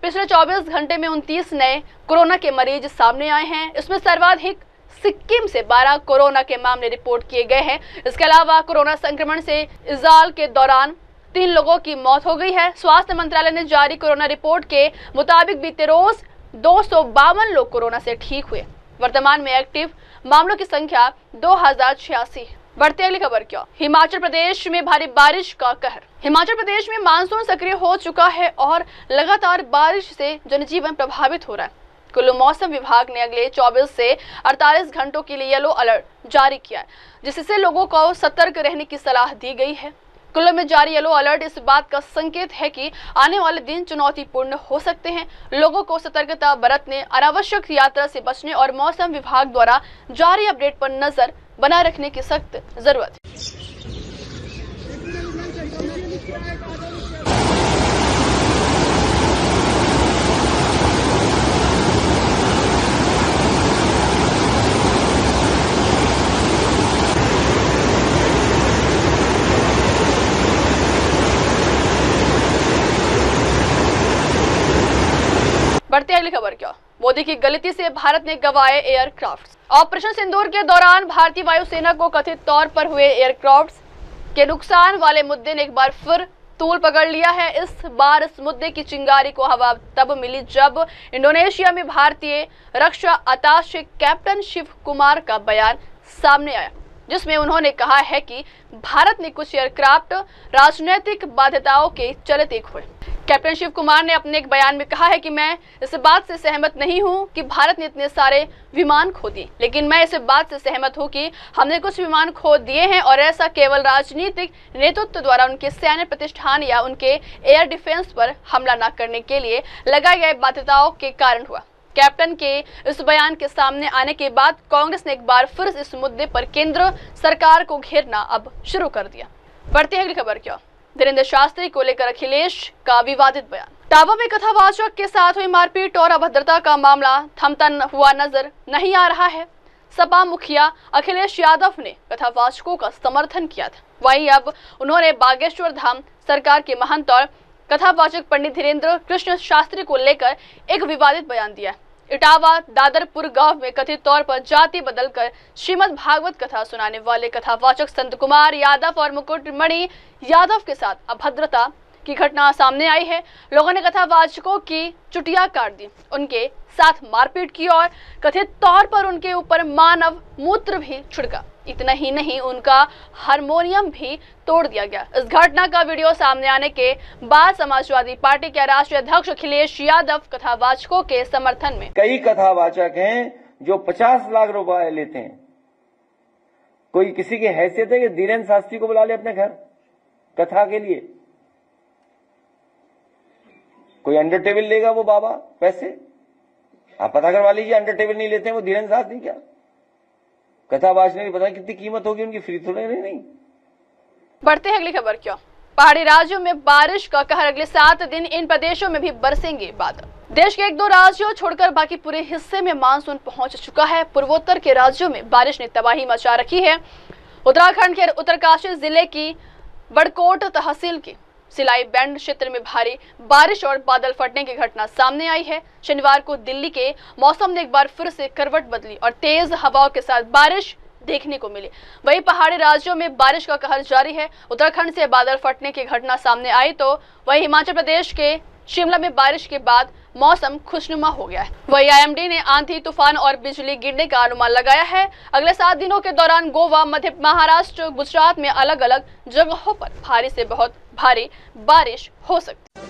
पिछले 24 घंटे में 29 नए कोरोना के मरीज सामने आए हैं। इसमें सर्वाधिक सिक्किम से 12 कोरोना के मामले रिपोर्ट किए गए हैं। इसके अलावा कोरोना संक्रमण से इज़ाल के दौरान 3 लोगों की मौत हो गई है। स्वास्थ्य मंत्रालय ने जारी कोरोना रिपोर्ट के मुताबिक बीते रोज 252 लोग कोरोना से ठीक हुए। वर्तमान में एक्टिव मामलों की संख्या 2086 है। बढ़ती अगली खबर क्या? हिमाचल प्रदेश में भारी बारिश का कहर। हिमाचल प्रदेश में मानसून सक्रिय हो चुका है और लगातार बारिश से जनजीवन प्रभावित हो रहा है। कुल्लू मौसम विभाग ने अगले 24 से 48 घंटों के लिए येलो अलर्ट जारी किया है, जिससे लोगों को सतर्क रहने की सलाह दी गई है। कुल्लू में जारी येलो अलर्ट इस बात का संकेत है कि आने वाले दिन चुनौतीपूर्ण हो सकते हैं। लोगों को सतर्कता बरतने, अनावश्यक यात्रा से बचने और मौसम विभाग द्वारा जारी अपडेट पर नजर बनाए रखने की सख्त जरूरत है। बढ़ती अगली खबर क्या? मोदी की गलती से भारत ने गंवाए एयरक्राफ्ट। ऑपरेशन सिंदूर के दौरान भारतीय वायुसेना को कथित तौर पर हुए एयरक्राफ्ट के नुकसान वाले मुद्दे ने एक बार फिर तूल पकड़ लिया है। इस बार इस मुद्दे की चिंगारी को हवा तब मिली जब इंडोनेशिया में भारतीय रक्षा अताशे कैप्टन शिव कुमार का बयान सामने आया, जिसमें उन्होंने कहा है कि भारत ने कुछ एयरक्राफ्ट राजनीतिक बाध्यताओं के चलते खोए। कैप्टन शिव कुमार ने अपने एक बयान में कहा है कि मैं इस बात से सहमत नहीं हूं कि भारत ने इतने सारे विमान खो दिए, लेकिन मैं इस बात से सहमत हूं कि हमने कुछ विमान खो दिए हैं और ऐसा केवल राजनीतिक नेतृत्व द्वारा उनके सैन्य प्रतिष्ठान या उनके एयर डिफेंस पर हमला न करने के लिए लगाए गए बाध्यताओं के कारण हुआ। कैप्टन के इस बयान के सामने आने के बाद कांग्रेस ने एक बार फिर इस मुद्दे पर केंद्र सरकार को घेरना अब शुरू कर दिया। बढ़ती अगली खबर क्या? धीरेन्द्र शास्त्री को लेकर अखिलेश का विवादित बयान। टावा में कथावाचक के साथ हुई मारपीट और अभद्रता का मामला थमता हुआ नजर नहीं आ रहा है। सपा मुखिया अखिलेश यादव ने कथावाचकों का समर्थन किया था। वहीं अब उन्होंने बागेश्वर धाम सरकार के महंत और कथावाचक पंडित धीरेन्द्र कृष्ण शास्त्री को लेकर एक विवादित बयान दिया। इटावा दादरपुर गांव में कथित तौर पर जाति बदलकर श्रीमद् भागवत कथा सुनाने वाले कथावाचक संत कुमार यादव और मुकुटमणि यादव के साथ अभद्रता की घटना सामने आई है। लोगों ने कथावाचकों की चुटिया काट दी, उनके साथ मारपीट की और कथित तौर पर उनके ऊपर मानव मूत्र भी छिड़का। इतना ही नहीं, उनका हारमोनियम भी तोड़ दिया गया। इस घटना का वीडियो सामने आने के बाद समाजवादी पार्टी के राष्ट्रीय अध्यक्ष अखिलेश यादव कथावाचकों के समर्थन में।
कई कथावाचक हैं जो 50 लाख रुपए लेते हैं। कोई किसी की हैसियत है कि धीरेन्द्र शास्त्री को बुला ले अपने घर कथा के लिए? कोई अंडर टेबल लेगा वो बाबा पैसे? आप पता करवा लीजिए, अंडर टेबल नहीं लेते हैं वो धीरेन्द्र शास्त्री। क्या कथा बाजने की पता कितनी कीमत होगी उनकी? फ्री थोड़े नहीं।
बढ़ते हैं अगली खबर क्यों? पहाड़ी राज्यों में बारिश का कहर। अगले 7 दिन इन प्रदेशों में भी बरसेंगे बादल। देश के 1-2 राज्यों छोड़कर बाकी पूरे हिस्से में मानसून पहुंच चुका है। पूर्वोत्तर के राज्यों में बारिश ने तबाही मचा रखी है। उत्तराखंड के उत्तरकाशी जिले की बड़कोट तहसील की सिलाई बैंड क्षेत्र में भारी बारिश और बादल फटने की घटना सामने आई है। शनिवार को दिल्ली के मौसम ने एक बार फिर से करवट बदली और तेज हवाओं के साथ बारिश देखने को मिली। वहीं पहाड़ी राज्यों में बारिश का कहर जारी है। उत्तराखंड से बादल फटने की घटना सामने आई तो वहीं हिमाचल प्रदेश के शिमला में बारिश के बाद मौसम खुशनुमा हो गया है। वहीं आईएमडी ने आंधी तूफान और बिजली गिरने का अनुमान लगाया है। अगले 7 दिनों के दौरान गोवा, मध्य महाराष्ट्र, गुजरात में अलग अलग जगहों पर भारी से बहुत भारी बारिश हो सकती है।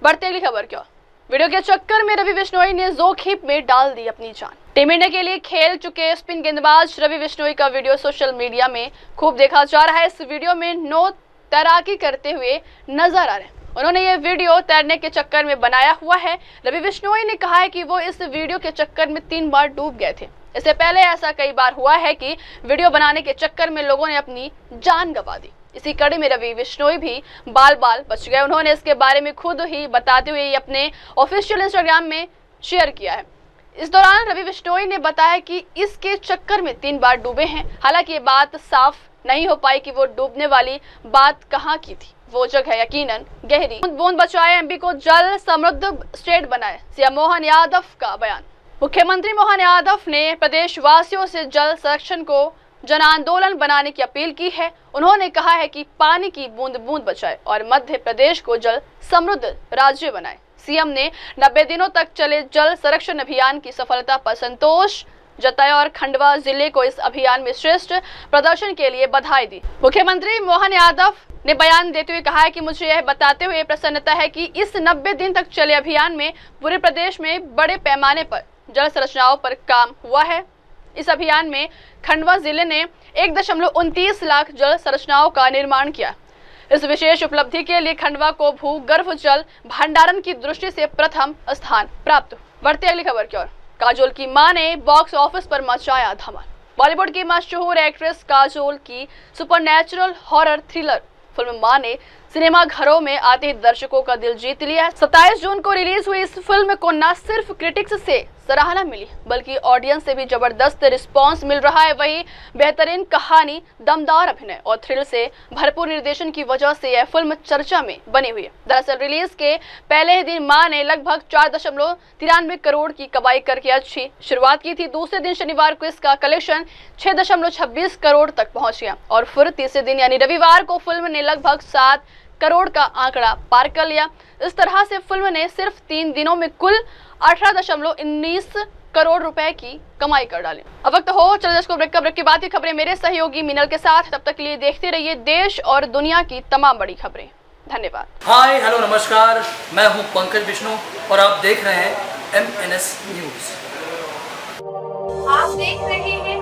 बढ़ते अगली खबर की ओर। वीडियो के चक्कर में रवि बिश्नोई ने जोखिम में डाल दी अपनी जान। टीम इंडिया के लिए खेल चुके स्पिन गेंदबाज रवि बिश्नोई का वीडियो सोशल मीडिया में खूब देखा जा रहा है। इस वीडियो में नो तैराकी करते हुए नजर आ रहे हैं। उन्होंने ये वीडियो तैरने के चक्कर में बनाया हुआ है। रवि बिश्नोई ने कहा है कि वो इस वीडियो के चक्कर में 3 बार डूब गए थे। इससे पहले ऐसा कई बार हुआ है कि वीडियो बनाने के चक्कर में लोगों ने अपनी जान गंवा दी। इसी कड़ी में रवि बिश्नोई भी बाल बच गए। उन्होंने इसके बारे में खुद ही बताते हुए अपने ऑफिशियल इंस्टाग्राम में शेयर किया है। इस दौरान रवि बिश्नोई ने बताया कि इसके चक्कर में 3 बार डूबे हैं। हालांकि ये बात साफ नहीं हो पाई कि वो डूबने वाली बात कहाँ की थी। वो जगह यकीनन गहरी। बूंद बचाए एमपी को जल समृद्ध स्टेट बनाए, सीएम मोहन यादव का बयान। मुख्यमंत्री मोहन यादव ने प्रदेश वासियों से जल संरक्षण को जन आंदोलन बनाने की अपील की है। उन्होंने कहा है कि पानी की बूंद बूंद बचाए और मध्य प्रदेश को जल समृद्ध राज्य बनाए। सीएम ने 90 दिनों तक चले जल संरक्षण अभियान की सफलता पर संतोष जताया और खंडवा जिले को इस अभियान में श्रेष्ठ प्रदर्शन के लिए बधाई दी। मुख्यमंत्री मोहन यादव ने बयान देते हुए कहा है कि मुझे यह बताते हुए प्रसन्नता है कि इस 90 दिन तक चले अभियान में पूरे प्रदेश में बड़े पैमाने पर जल संरचनाओं पर काम हुआ है। इस अभियान में खंडवा जिले ने 1.29 लाख जल संरचनाओं का निर्माण किया। इस विशेष उपलब्धि के लिए खंडवा को भूगर्भ जल भंडारण की दृष्टि से प्रथम स्थान प्राप्त। बढ़ते अगली खबर की ओर। काजोल की मां ने बॉक्स ऑफिस पर मचाया धमाल। बॉलीवुड की मशहूर एक्ट्रेस काजोल की सुपरनैचुरल हॉरर थ्रिलर फिल्म मां ने सिनेमा घरों में आते ही दर्शकों का दिल जीत लिया है। 27 जून को रिलीज हुई इस फिल्म को न सिर्फ क्रिटिक्स से सराहना मिली बल्कि ऑडियंस से भी जबरदस्त रिस्पांस मिल रहा है। वही बेहतरीन कहानी, दमदार अभिनय और थ्रिल से भरपूर निर्देशन की वजह से यह फिल्म चर्चा में बनी हुई है। दरअसल रिलीज के पहले ही दिन मां ने लगभग 4.93 करोड़ की कमाई करके अच्छी शुरुआत की थी। दूसरे दिन शनिवार को इसका कलेक्शन 6.26 करोड़ तक पहुंच गया और फिर तीसरे दिन यानी रविवार को फिल्म ने लगभग 7 करोड़ का आंकड़ा पार कर लिया। इस तरह से फिल्म ने सिर्फ 3 दिनों में कुल 18.19 करोड़ रुपए की कमाई कर डाली। अब वक्त हो चलो दर्शकों ब्रेक की बात की खबरें मेरे सहयोगी मिनल के साथ। तब तक के लिए देखते रहिए देश और दुनिया की तमाम बड़ी खबरें। धन्यवाद।
हाय हेलो नमस्कार, मैं हूं पंकज विष्णु और आप देख रहे हैं MNS न्यूज।
आप देख रहे हैं